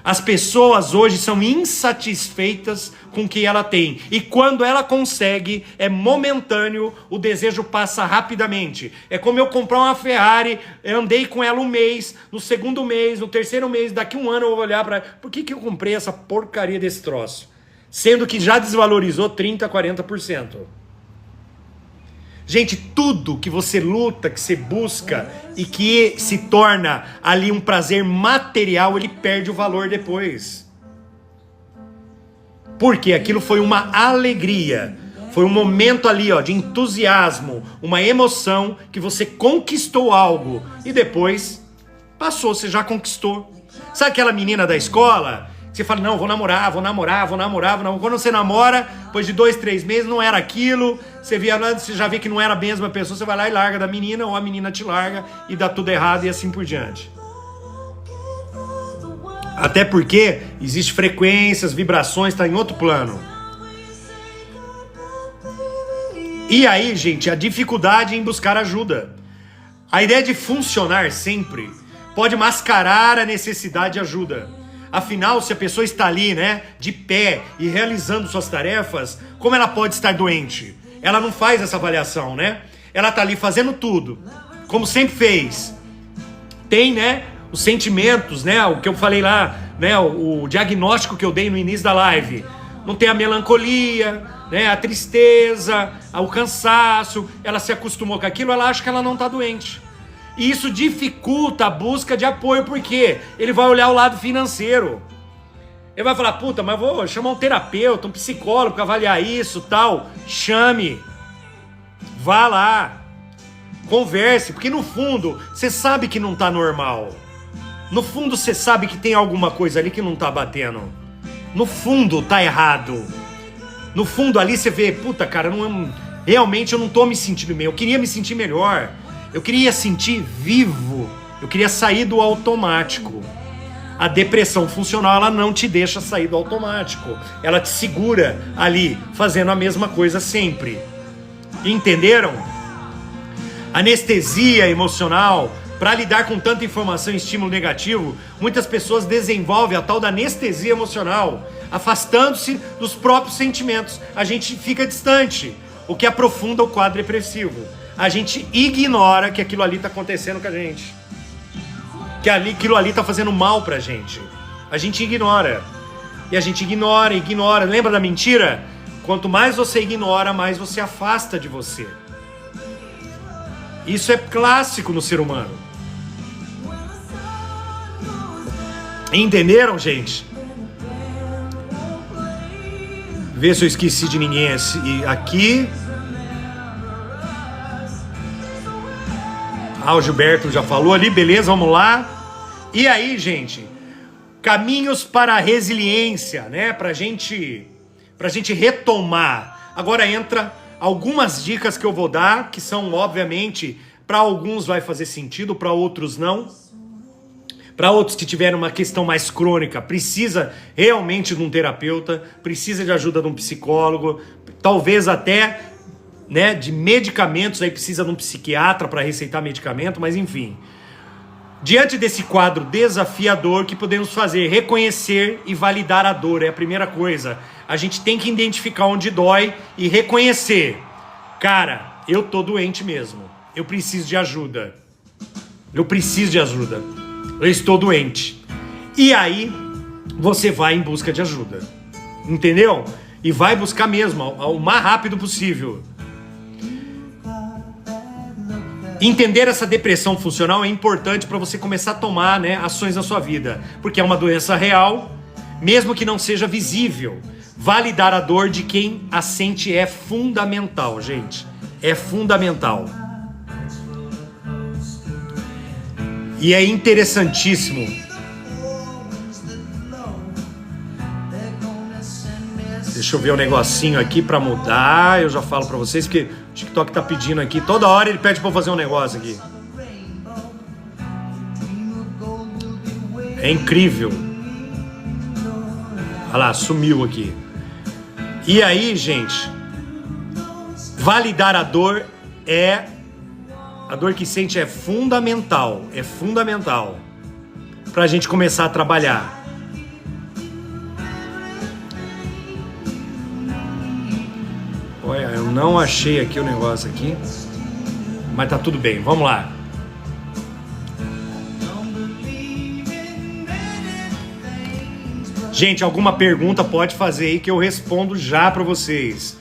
As pessoas hoje são insatisfeitas com o que ela tem. E quando ela consegue, é momentâneo, o desejo passa rapidamente. É como eu comprar uma Ferrari, eu andei com ela um mês, no segundo mês, no terceiro mês, daqui um ano eu vou olhar para... Por que eu comprei essa porcaria desse troço? Sendo que já desvalorizou 30%, 40%. Gente, tudo que você luta, que você busca e que se torna ali um prazer material, ele perde o valor depois. Porque aquilo foi uma alegria, foi um momento ali ó, de entusiasmo, uma emoção que você conquistou algo e depois passou, você já conquistou. Sabe aquela menina da escola? Você fala, não, vou namorar. Quando você namora, depois de 2, 3 meses, não era aquilo. Você já vê que não era a mesma pessoa, você vai lá e larga da menina, ou a menina te larga e dá tudo errado e assim por diante. Até porque existem frequências, vibrações, está em outro plano. E aí, gente, a dificuldade em buscar ajuda. A ideia de funcionar sempre pode mascarar a necessidade de ajuda. Afinal, se a pessoa está ali, né, de pé e realizando suas tarefas, como ela pode estar doente? Ela não faz essa avaliação, né? Ela está ali fazendo tudo, como sempre fez. Tem, né, os sentimentos, né, o que eu falei lá, né, o diagnóstico que eu dei no início da live. Não tem a melancolia, né, a tristeza, o cansaço. Ela se acostumou com aquilo, ela acha que ela não está doente. E isso dificulta a busca de apoio, porque ele vai olhar o lado financeiro. Ele vai falar, puta, mas vou chamar um terapeuta, um psicólogo para avaliar isso, tal. Chame. Vá lá. Converse, porque no fundo, você sabe que não tá normal. No fundo, você sabe que tem alguma coisa ali que não tá batendo. No fundo, tá errado. No fundo, ali você vê, puta, cara, realmente eu não tô me sentindo bem. Eu queria me sentir melhor. Eu queria sentir vivo, eu queria sair do automático. A depressão funcional, ela não te deixa sair do automático. Ela te segura ali, fazendo a mesma coisa sempre. Entenderam? Anestesia emocional Para lidar com tanta informação e estímulo negativo, muitas pessoas desenvolvem a tal da anestesia emocional, afastando-se dos próprios sentimentos. A gente fica distante, o que aprofunda o quadro depressivo. A gente ignora que aquilo ali está acontecendo com a gente, que aquilo ali está fazendo mal pra gente. A gente ignora. E a gente ignora. Lembra da mentira? Quanto mais você ignora, mais você afasta de você. Isso é clássico no ser humano. Entenderam, gente? Vê se eu esqueci de ninguém aqui. O Gilberto já falou ali, beleza, vamos lá. E aí, gente, caminhos para a resiliência, né? Pra gente retomar. Agora entra algumas dicas que eu vou dar, que são, obviamente, para alguns vai fazer sentido, para outros não. Para outros que tiveram uma questão mais crônica, precisa realmente de um terapeuta, precisa de ajuda de um psicólogo, talvez até, né, de medicamentos, aí precisa de um psiquiatra para receitar medicamento, mas enfim. Diante desse quadro desafiador, que podemos fazer? Reconhecer e validar a dor, é a primeira coisa. A gente tem que identificar onde dói e reconhecer. Cara, eu tô doente mesmo, eu preciso de ajuda. Eu estou doente. E aí, você vai em busca de ajuda. Entendeu? E vai buscar mesmo, o mais rápido possível. Entender essa depressão funcional é importante para você começar a tomar, né, ações na sua vida. Porque é uma doença real, mesmo que não seja visível. Validar a dor de quem a sente é fundamental, gente. É fundamental. E é interessantíssimo. Deixa eu ver um negocinho aqui pra mudar. Eu já falo pra vocês que o TikTok tá pedindo aqui. Toda hora ele pede pra eu fazer um negócio aqui. É incrível. Olha lá, sumiu aqui. E aí, gente, validar a dor é... A dor que sente é fundamental pra gente começar a trabalhar. Olha, eu não achei aqui o negócio aqui, mas tá tudo bem, vamos lá. Gente, alguma pergunta pode fazer aí que eu respondo já pra vocês.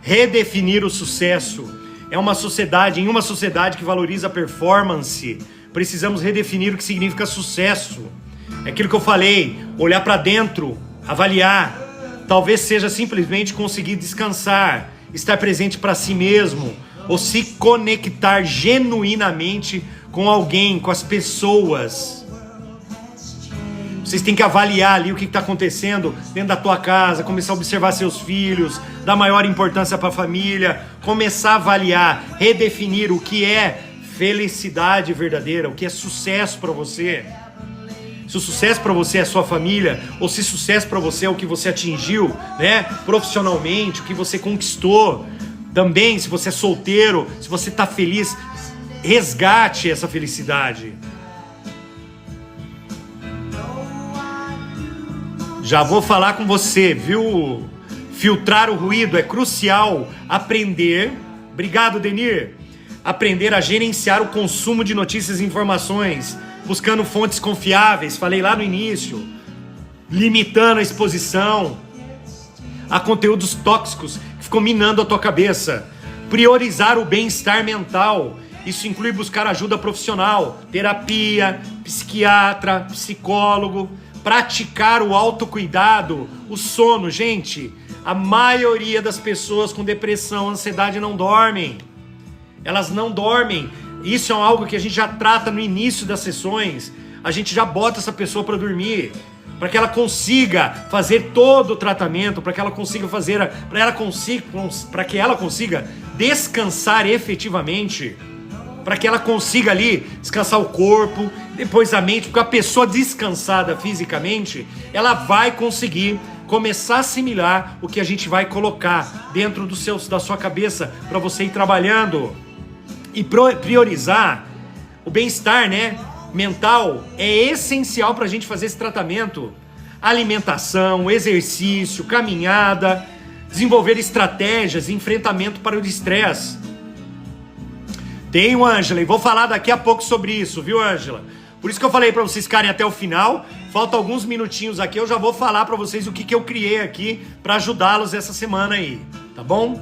Redefinir o sucesso. Em uma sociedade que valoriza a performance, precisamos redefinir o que significa sucesso. É aquilo que eu falei, olhar para dentro, avaliar. Talvez seja simplesmente conseguir descansar, estar presente para si mesmo, ou se conectar genuinamente com alguém, com as pessoas. Vocês têm que avaliar ali o que está acontecendo dentro da tua casa, começar a observar seus filhos, dar maior importância para a família, começar a avaliar, redefinir o que é felicidade verdadeira, o que é sucesso para você. Se o sucesso para você é a sua família, ou se sucesso para você é o que você atingiu, né, profissionalmente, o que você conquistou. Também, se você é solteiro, se você está feliz, resgate essa felicidade. Já vou falar com você, viu? Filtrar o ruído é crucial. Aprender, obrigado, Denir, aprender a gerenciar o consumo de notícias e informações, buscando fontes confiáveis, falei lá no início, limitando a exposição a conteúdos tóxicos que ficam minando a tua cabeça. Priorizar o bem-estar mental, isso inclui buscar ajuda profissional, terapia, psiquiatra, psicólogo. Praticar o autocuidado, o sono. Gente, a maioria das pessoas com depressão, ansiedade não dormem. Elas não dormem. Isso é algo que a gente já trata no início das sessões. A gente já bota essa pessoa para dormir, para que ela consiga fazer todo o tratamento, para que ela consiga descansar efetivamente, para que ela consiga ali descansar o corpo, depois a mente, porque a pessoa descansada fisicamente, ela vai conseguir começar a assimilar o que a gente vai colocar dentro da sua cabeça para você ir trabalhando e priorizar o bem-estar, né, mental é essencial para a gente fazer esse tratamento. Alimentação, exercício, caminhada, desenvolver estratégias, enfrentamento para o estresse. Tenho, Ângela, e vou falar daqui a pouco sobre isso, viu, Ângela? Por isso que eu falei para vocês ficarem até o final. Falta alguns minutinhos aqui, eu já vou falar para vocês o que eu criei aqui para ajudá-los essa semana aí, tá bom?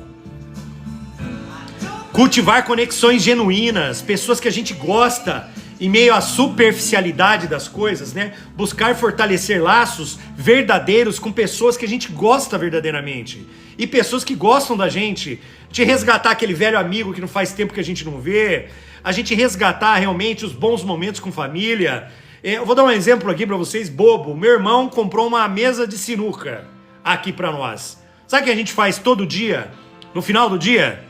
Cultivar conexões genuínas, pessoas que a gente gosta, em meio à superficialidade das coisas, né? Buscar fortalecer laços verdadeiros com pessoas que a gente gosta verdadeiramente. E pessoas que gostam da gente. De resgatar aquele velho amigo que não faz tempo que a gente não vê. A gente resgatar realmente os bons momentos com família. Eu vou dar um exemplo aqui pra vocês, bobo. Meu irmão comprou uma mesa de sinuca aqui pra nós. Sabe o que a gente faz todo dia? No final do dia?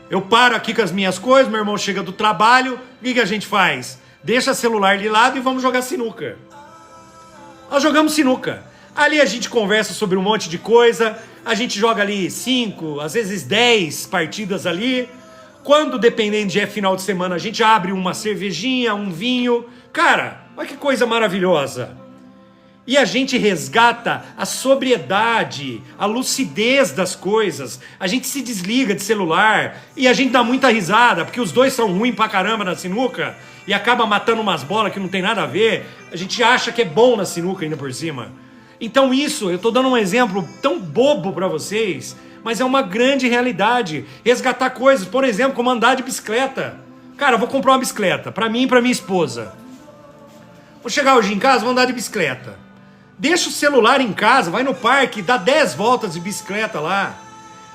Eu paro aqui com as minhas coisas, meu irmão chega do trabalho, o que a gente faz? Deixa o celular de lado e vamos jogar sinuca. Nós jogamos sinuca. Ali a gente conversa sobre um monte de coisa, a gente joga ali 5, às vezes 10 partidas ali. Quando, dependendo de final de semana, a gente abre uma cervejinha, um vinho. Cara, olha que coisa maravilhosa. E a gente resgata a sobriedade, a lucidez das coisas. A gente se desliga de celular e a gente dá muita risada, porque os dois são ruins pra caramba na sinuca e acaba matando umas bolas que não tem nada a ver. A gente acha que é bom na sinuca ainda por cima. Então isso, eu tô dando um exemplo tão bobo pra vocês, mas é uma grande realidade. Resgatar coisas, por exemplo, como andar de bicicleta. Cara, eu vou comprar uma bicicleta, pra mim e pra minha esposa. Vou chegar hoje em casa, vou andar de bicicleta. Deixa o celular em casa, vai no parque, dá 10 voltas de bicicleta lá.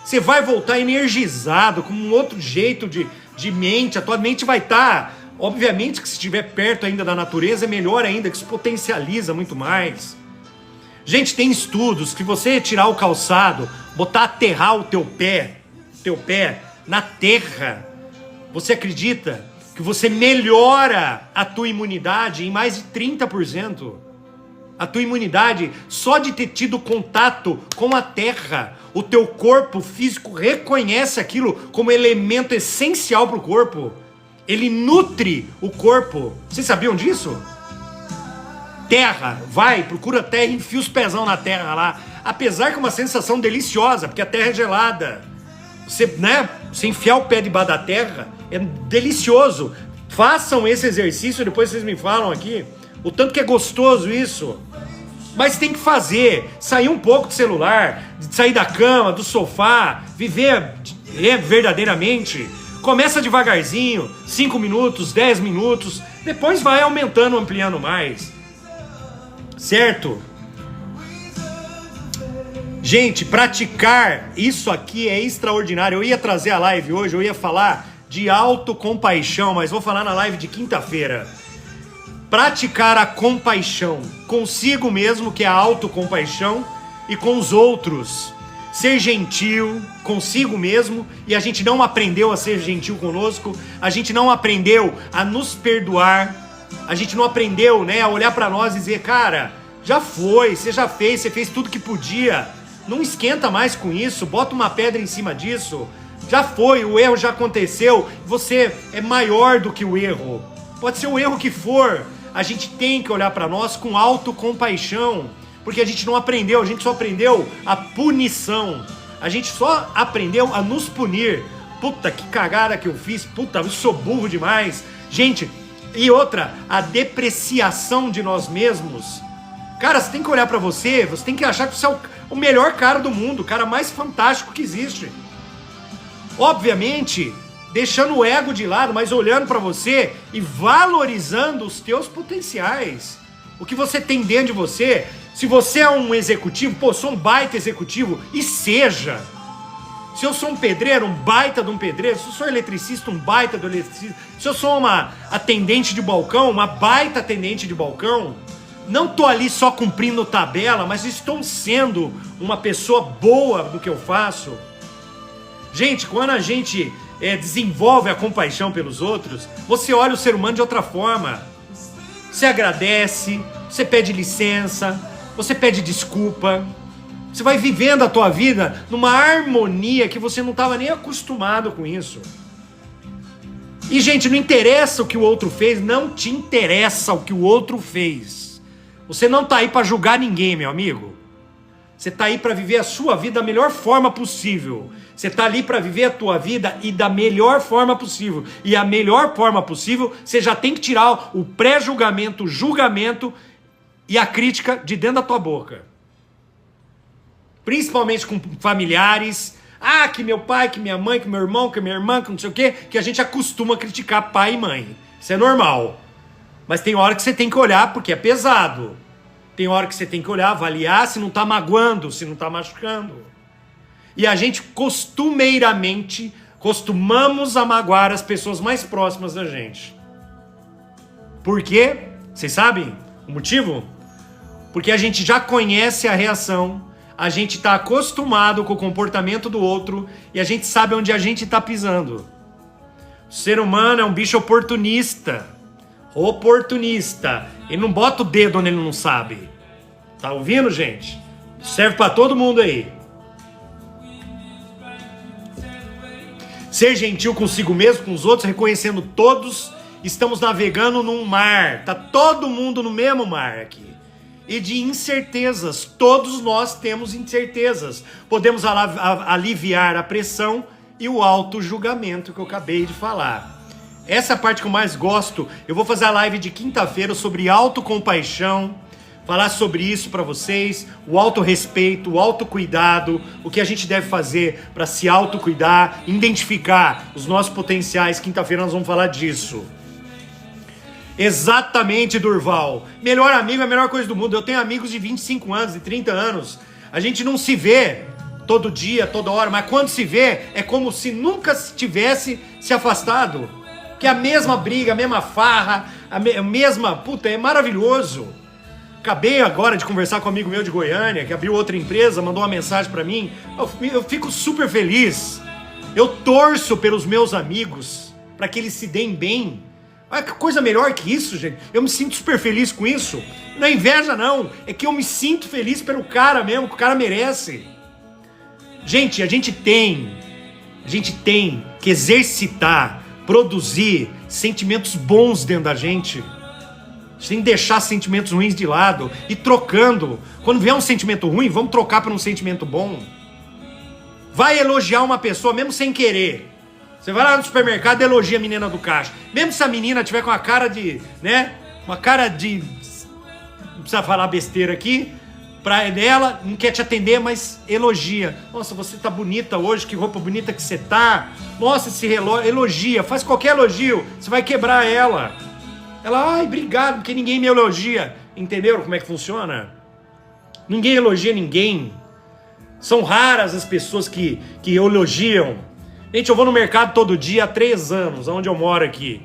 Você vai voltar energizado, com um outro jeito de mente. A tua mente vai estar... Obviamente que se estiver perto ainda da natureza é melhor ainda, que isso potencializa muito mais. Gente, tem estudos que você tirar o calçado, aterrar o teu pé na terra, você acredita que você melhora a tua imunidade em mais de 30%? A tua imunidade, só de ter tido contato com a terra, o teu corpo físico reconhece aquilo como elemento essencial para o corpo. Ele nutre o corpo. Vocês sabiam disso? Terra, vai, procura terra, enfia os pezão na terra lá. Apesar que é uma sensação deliciosa, porque a terra é gelada. Você enfiar o pé debaixo da terra é delicioso. Façam esse exercício, depois vocês me falam aqui. O tanto que é gostoso isso. Mas tem que fazer. Sair um pouco do celular, sair da cama, do sofá, viver verdadeiramente. Começa devagarzinho, 5 minutos, 10 minutos. Depois vai aumentando, ampliando mais. Certo? Gente, praticar isso aqui é extraordinário. Eu ia trazer a live hoje, eu ia falar de autocompaixão, mas vou falar na live de quinta-feira. Praticar a compaixão consigo mesmo, que é a autocompaixão, e com os outros. Ser gentil consigo mesmo, e a gente não aprendeu a ser gentil conosco, a gente não aprendeu a nos perdoar, a gente não aprendeu, né, a olhar pra nós e dizer, cara, já foi, você já fez, você fez tudo que podia, não esquenta mais com isso, bota uma pedra em cima disso, já foi, o erro já aconteceu, você é maior do que o erro, pode ser o erro que for, a gente tem que olhar pra nós com autocompaixão, porque a gente não aprendeu, a gente só aprendeu a punição, a gente só aprendeu a nos punir. Puta, que cagada que eu fiz, puta, eu sou burro demais. Gente, e outra, a depreciação de nós mesmos. Cara, você tem que olhar pra você, você tem que achar que você é o melhor cara do mundo, o cara mais fantástico que existe. Obviamente, deixando o ego de lado, mas olhando pra você e valorizando os teus potenciais. O que você tem dentro de você. Se você é um executivo, pô, sou um baita executivo, e seja. Se eu sou um pedreiro, um baita de um pedreiro. Se eu sou eletricista, um baita do eletricista. Se eu sou uma atendente de balcão, uma baita atendente de balcão. Não tô ali só cumprindo tabela, mas estou sendo uma pessoa boa no que eu faço. Gente, quando a gente desenvolve a compaixão pelos outros, você olha o ser humano de outra forma. Você agradece, você pede licença, você pede desculpa, você vai vivendo a tua vida numa harmonia que você não estava nem acostumado com isso. E, gente, não interessa o que o outro fez, não te interessa o que o outro fez. Você não tá aí pra julgar ninguém, meu amigo. Você tá aí pra viver a sua vida da melhor forma possível. Você tá ali pra viver a tua vida e da melhor forma possível. E a melhor forma possível, você já tem que tirar o pré-julgamento, o julgamento e a crítica de dentro da tua boca. Principalmente com familiares. Ah, que meu pai, que minha mãe, que meu irmão, que minha irmã, que não sei o quê, que a gente acostuma criticar pai e mãe. Isso é normal. Mas tem hora que você tem que olhar porque é pesado. Tem hora que você tem que olhar, avaliar se não tá magoando, se não tá machucando. E a gente costumamos a magoar as pessoas mais próximas da gente. Por quê? Vocês sabem o motivo? Porque a gente já conhece a reação, a gente tá acostumado com o comportamento do outro e a gente sabe onde a gente tá pisando. O ser humano é um bicho oportunista. Oportunista. Ele não bota o dedo onde ele não sabe. Tá ouvindo, gente? Serve pra todo mundo aí. Ser gentil consigo mesmo, com os outros, reconhecendo todos, estamos navegando num mar. Tá todo mundo no mesmo mar aqui. E de incertezas. Todos nós temos incertezas. Podemos aliviar a pressão e o auto-julgamento que eu acabei de falar. Essa é a parte que eu mais gosto. Eu vou fazer a live de quinta-feira sobre autocompaixão, falar sobre isso pra vocês, o autorrespeito, o autocuidado, o que a gente deve fazer pra se autocuidar, identificar os nossos potenciais. Quinta-feira nós vamos falar disso. Exatamente, Durval. Melhor amigo é a melhor coisa do mundo. Eu tenho amigos de 25 anos, de 30 anos. A gente não se vê todo dia, toda hora, mas quando se vê, é como se nunca tivesse se afastado. Que é a mesma briga, a mesma farra, a mesma... Puta, é maravilhoso. Acabei agora de conversar com um amigo meu de Goiânia, que abriu outra empresa, mandou uma mensagem pra mim. Eu fico super feliz. Eu torço pelos meus amigos, pra que eles se deem bem. Olha que coisa melhor que isso, gente. Eu me sinto super feliz com isso. Não é inveja, não. É que eu me sinto feliz pelo cara mesmo, que o cara merece. Gente, a gente tem que exercitar, produzir sentimentos bons dentro da gente. A gente tem que deixar sentimentos ruins de lado e trocando. Quando vier um sentimento ruim, vamos trocar por um sentimento bom. Vai elogiar uma pessoa mesmo sem querer. Você vai lá no supermercado e elogia a menina do caixa. Mesmo se a menina tiver com a cara de, né? Uma cara de... Não precisa falar besteira aqui. Pra ela, não quer te atender, mas elogia. Nossa, você tá bonita hoje, que roupa bonita que você tá. Nossa, esse relógio, elogia. Faz qualquer elogio, você vai quebrar ela. Ela, ai, obrigado, porque ninguém me elogia. Entenderam como é que funciona? Ninguém elogia ninguém. São raras as pessoas que elogiam. Gente, eu vou no mercado todo dia há 3 anos, onde eu moro aqui.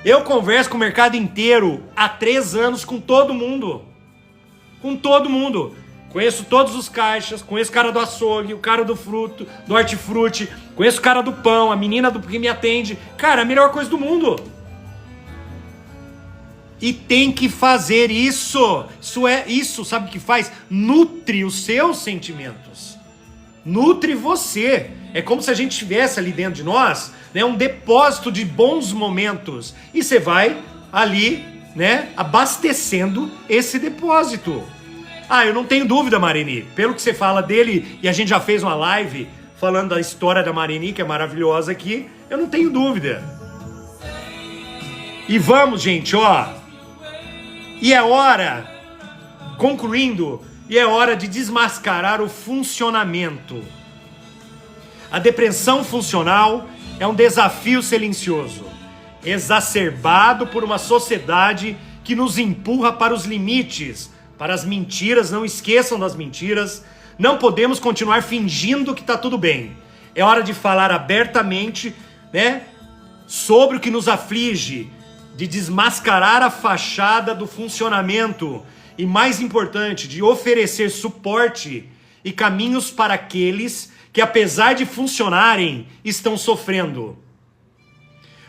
Eu converso com o mercado inteiro há 3 anos com todo mundo. Com todo mundo. Conheço todos os caixas, conheço o cara do açougue, o cara do fruto, do hortifruti, conheço o cara do pão, a menina que me atende. Cara, é a melhor coisa do mundo. E tem que fazer isso. Isso, sabe o que faz? Nutre os seus sentimentos. Nutre você. É como se a gente tivesse ali dentro de nós, né, um depósito de bons momentos. E você vai ali, né, abastecendo esse depósito. Ah, eu não tenho dúvida, Marini. Pelo que você fala dele, e a gente já fez uma live falando da história da Marini, que é maravilhosa aqui, eu não tenho dúvida. E vamos, gente, ó. E é hora, concluindo, e é hora de desmascarar o funcionamento. A depressão funcional é um desafio silencioso, exacerbado por uma sociedade que nos empurra para os limites, para as mentiras. Não esqueçam das mentiras. Não podemos continuar fingindo que está tudo bem. É hora de falar abertamente, né, sobre o que nos aflige, de desmascarar a fachada do funcionamento e, mais importante, de oferecer suporte e caminhos para aqueles que, apesar de funcionarem, estão sofrendo.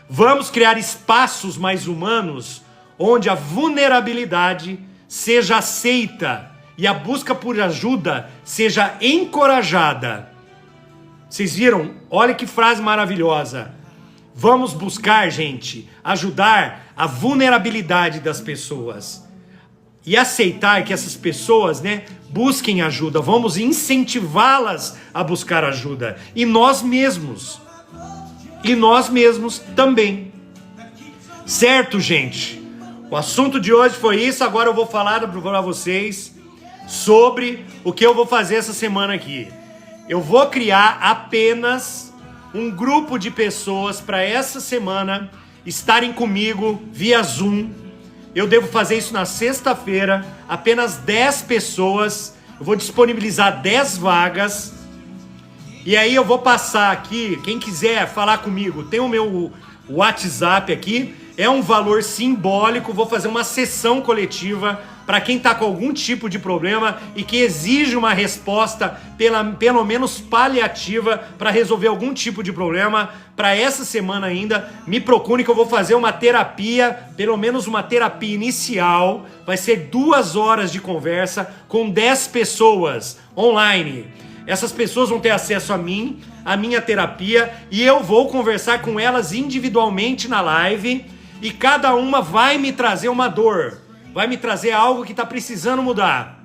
Vamos criar espaços mais humanos onde a vulnerabilidade seja aceita e a busca por ajuda seja encorajada. Vocês viram? Olha que frase maravilhosa. Vamos buscar, gente, ajudar a vulnerabilidade das pessoas e aceitar que essas pessoas, né, busquem ajuda. Vamos incentivá-las a buscar ajuda. E nós mesmos também. Certo, gente? O assunto de hoje foi isso. Agora eu vou falar para vocês sobre o que eu vou fazer essa semana aqui. Eu vou criar apenas um grupo de pessoas para essa semana estarem comigo via Zoom. Eu devo fazer isso na sexta-feira, apenas 10 pessoas. Eu vou disponibilizar 10 vagas. E aí eu vou passar aqui, quem quiser falar comigo, tem o meu WhatsApp aqui. É um valor simbólico, vou fazer uma sessão coletiva para quem está com algum tipo de problema e que exige uma resposta pelo menos paliativa para resolver algum tipo de problema. Para essa semana ainda, me procure que eu vou fazer uma terapia, pelo menos uma terapia inicial. Vai ser 2 horas de conversa com 10 pessoas online. Essas pessoas vão ter acesso a mim, a minha terapia, e eu vou conversar com elas individualmente na live, e cada uma vai me trazer uma dor. Vai me trazer algo que está precisando mudar.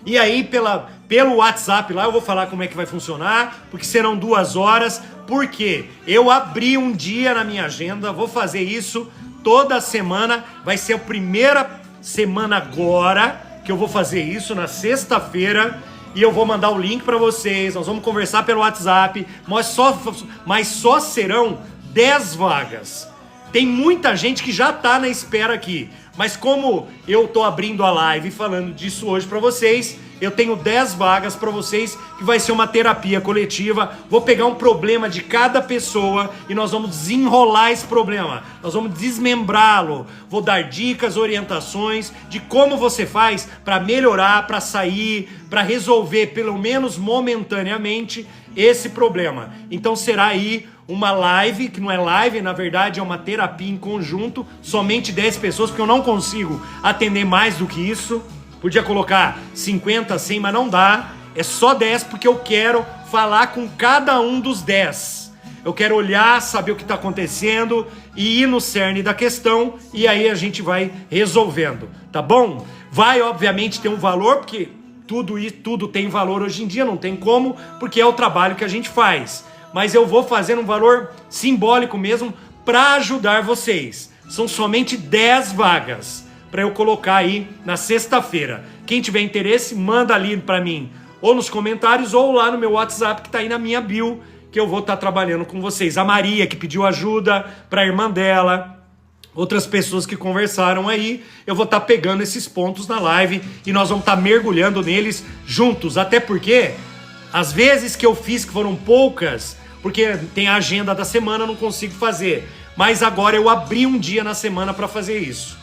E aí, pelo WhatsApp lá, eu vou falar como é que vai funcionar, porque serão 2 horas, porque eu abri um dia na minha agenda, vou fazer isso toda semana, vai ser a primeira semana agora que eu vou fazer isso, na sexta-feira, e eu vou mandar o link para vocês, nós vamos conversar pelo WhatsApp, mas só serão 10 vagas. Tem muita gente que já tá na espera aqui, mas como eu tô abrindo a live e falando disso hoje pra vocês, eu tenho 10 vagas pra vocês, que vai ser uma terapia coletiva. Vou pegar um problema de cada pessoa e nós vamos desenrolar esse problema, nós vamos desmembrá-lo. Vou dar dicas, orientações de como você faz pra melhorar, pra sair, pra resolver, pelo menos momentaneamente, esse problema. Então será aí uma live, que não é live, na verdade é uma terapia em conjunto, somente 10 pessoas, porque eu não consigo atender mais do que isso. Podia colocar 50, 100, mas não dá. É só 10 porque eu quero falar com cada um dos 10. Eu quero olhar, saber o que está acontecendo e ir no cerne da questão, e aí a gente vai resolvendo, tá bom? Vai, obviamente, ter um valor, porque tudo tem valor hoje em dia, não tem como, porque é o trabalho que a gente faz. Mas eu vou fazer um valor simbólico mesmo para ajudar vocês. São somente 10 vagas para eu colocar aí na sexta-feira. Quem tiver interesse, manda ali para mim, ou nos comentários, ou lá no meu WhatsApp, que está aí na minha bio, que eu vou estar trabalhando com vocês. A Maria, que pediu ajuda para a irmã dela, outras pessoas que conversaram aí, eu vou estar pegando esses pontos na live e nós vamos estar mergulhando neles juntos. Até porque as vezes que eu fiz, que foram poucas, porque tem a agenda da semana, eu não consigo fazer. Mas agora eu abri um dia na semana para fazer isso.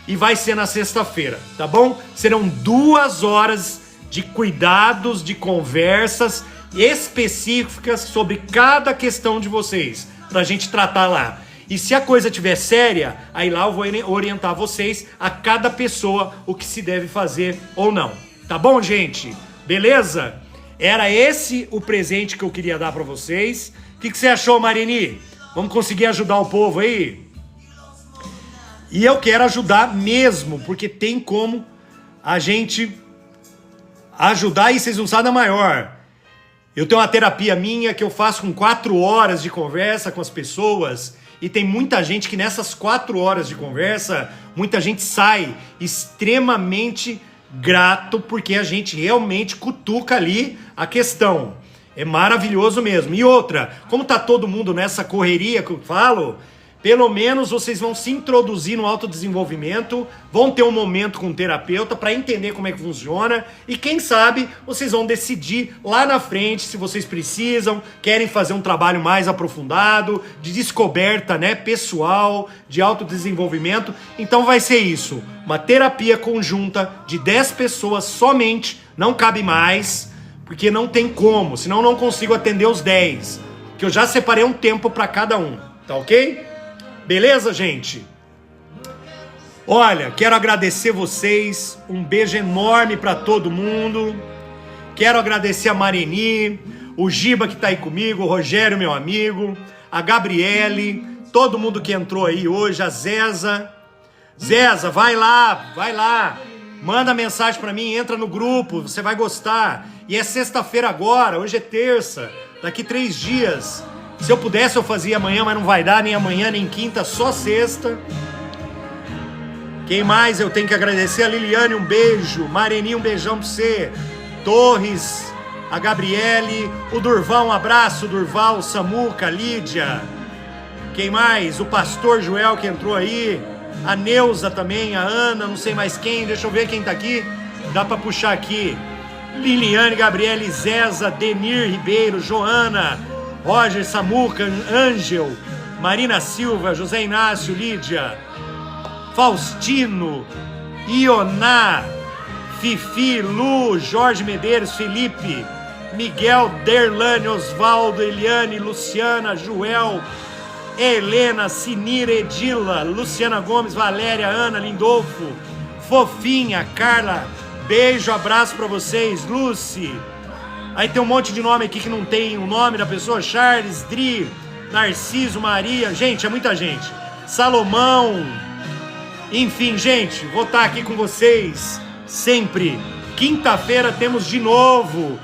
E vai ser na sexta-feira, tá bom? Serão 2 horas de cuidados, de conversas específicas sobre cada questão de vocês, pra gente tratar lá. E se a coisa estiver séria, aí lá eu vou orientar vocês, a cada pessoa, o que se deve fazer ou não. Tá bom, gente? Beleza? Era esse o presente que eu queria dar pra vocês. O que você achou, Marini? Vamos conseguir ajudar o povo aí? E eu quero ajudar mesmo, porque tem como a gente ajudar e vocês não sabem da maior. Eu tenho uma terapia minha que eu faço com 4 horas de conversa com as pessoas, e tem muita gente que nessas 4 horas de conversa, muita gente sai extremamente grato, porque a gente realmente cutuca ali a questão. É maravilhoso mesmo. E outra, como tá todo mundo nessa correria que eu falo, pelo menos vocês vão se introduzir no autodesenvolvimento, vão ter um momento com o terapeuta para entender como é que funciona, e quem sabe vocês vão decidir lá na frente se vocês precisam, querem fazer um trabalho mais aprofundado, de descoberta, né, pessoal, de autodesenvolvimento. Então vai ser isso, uma terapia conjunta de 10 pessoas somente, não cabe mais, porque não tem como, senão eu não consigo atender os 10, que eu já separei um tempo para cada um, tá ok? Beleza, gente? Olha, quero agradecer vocês, um beijo enorme para todo mundo. Quero agradecer a Marini, o Giba que tá aí comigo, o Rogério, meu amigo, a Gabriele, todo mundo que entrou aí hoje, a Zeza. Zeza, vai lá, manda mensagem pra mim, entra no grupo, você vai gostar. E é sexta-feira agora, hoje é terça, daqui 3 dias. Se eu pudesse eu fazia amanhã, mas não vai dar, nem amanhã, nem quinta, só sexta. Quem mais eu tenho que agradecer? A Liliane, um beijo. Mareni, um beijão pra você. Torres, a Gabriele, o Durval, um abraço, Durval, Samuca, Lídia. Quem mais? O pastor Joel que entrou aí. A Neuza também, a Ana, não sei mais quem. Deixa eu ver quem tá aqui. Dá pra puxar aqui. Liliane, Gabriele, Zeza, Denir Ribeiro, Joana, Roger, Samuca, Ângel, Marina Silva, José Inácio, Lídia, Faustino, Ioná, Fifi, Lu, Jorge Medeiros, Felipe, Miguel, Derlane, Osvaldo, Eliane, Luciana, Joel, Helena, Sinira, Edila, Luciana Gomes, Valéria, Ana, Lindolfo, Fofinha, Carla, beijo, abraço pra vocês, Lucy. Aí tem um monte de nome aqui que não tem o nome da pessoa, Charles, Dri, Narciso, Maria, gente, é muita gente, Salomão, enfim, gente, vou estar aqui com vocês sempre. Quinta-feira temos de novo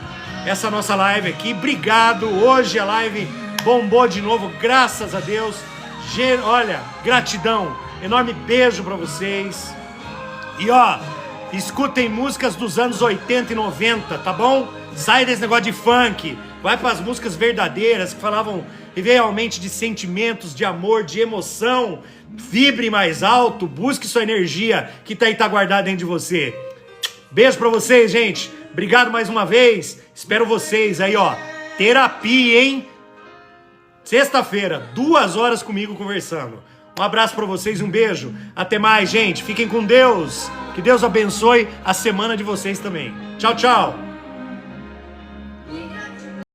essa nossa live aqui, obrigado, hoje a live bombou de novo, graças a Deus. Olha, gratidão, enorme beijo pra vocês. E ó, escutem músicas dos anos 80 e 90, tá bom? Sai desse negócio de funk, vai pras músicas verdadeiras que falavam realmente de sentimentos, de amor, de emoção. Vibre mais alto, busque sua energia que tá guardada dentro de você. Beijo pra vocês, gente. Obrigado mais uma vez. Espero vocês aí, ó. Terapia, hein? Sexta-feira, 2 horas comigo conversando. Um abraço pra vocês, um beijo. Até mais, gente. Fiquem com Deus. Que Deus abençoe a semana de vocês também. Tchau, tchau.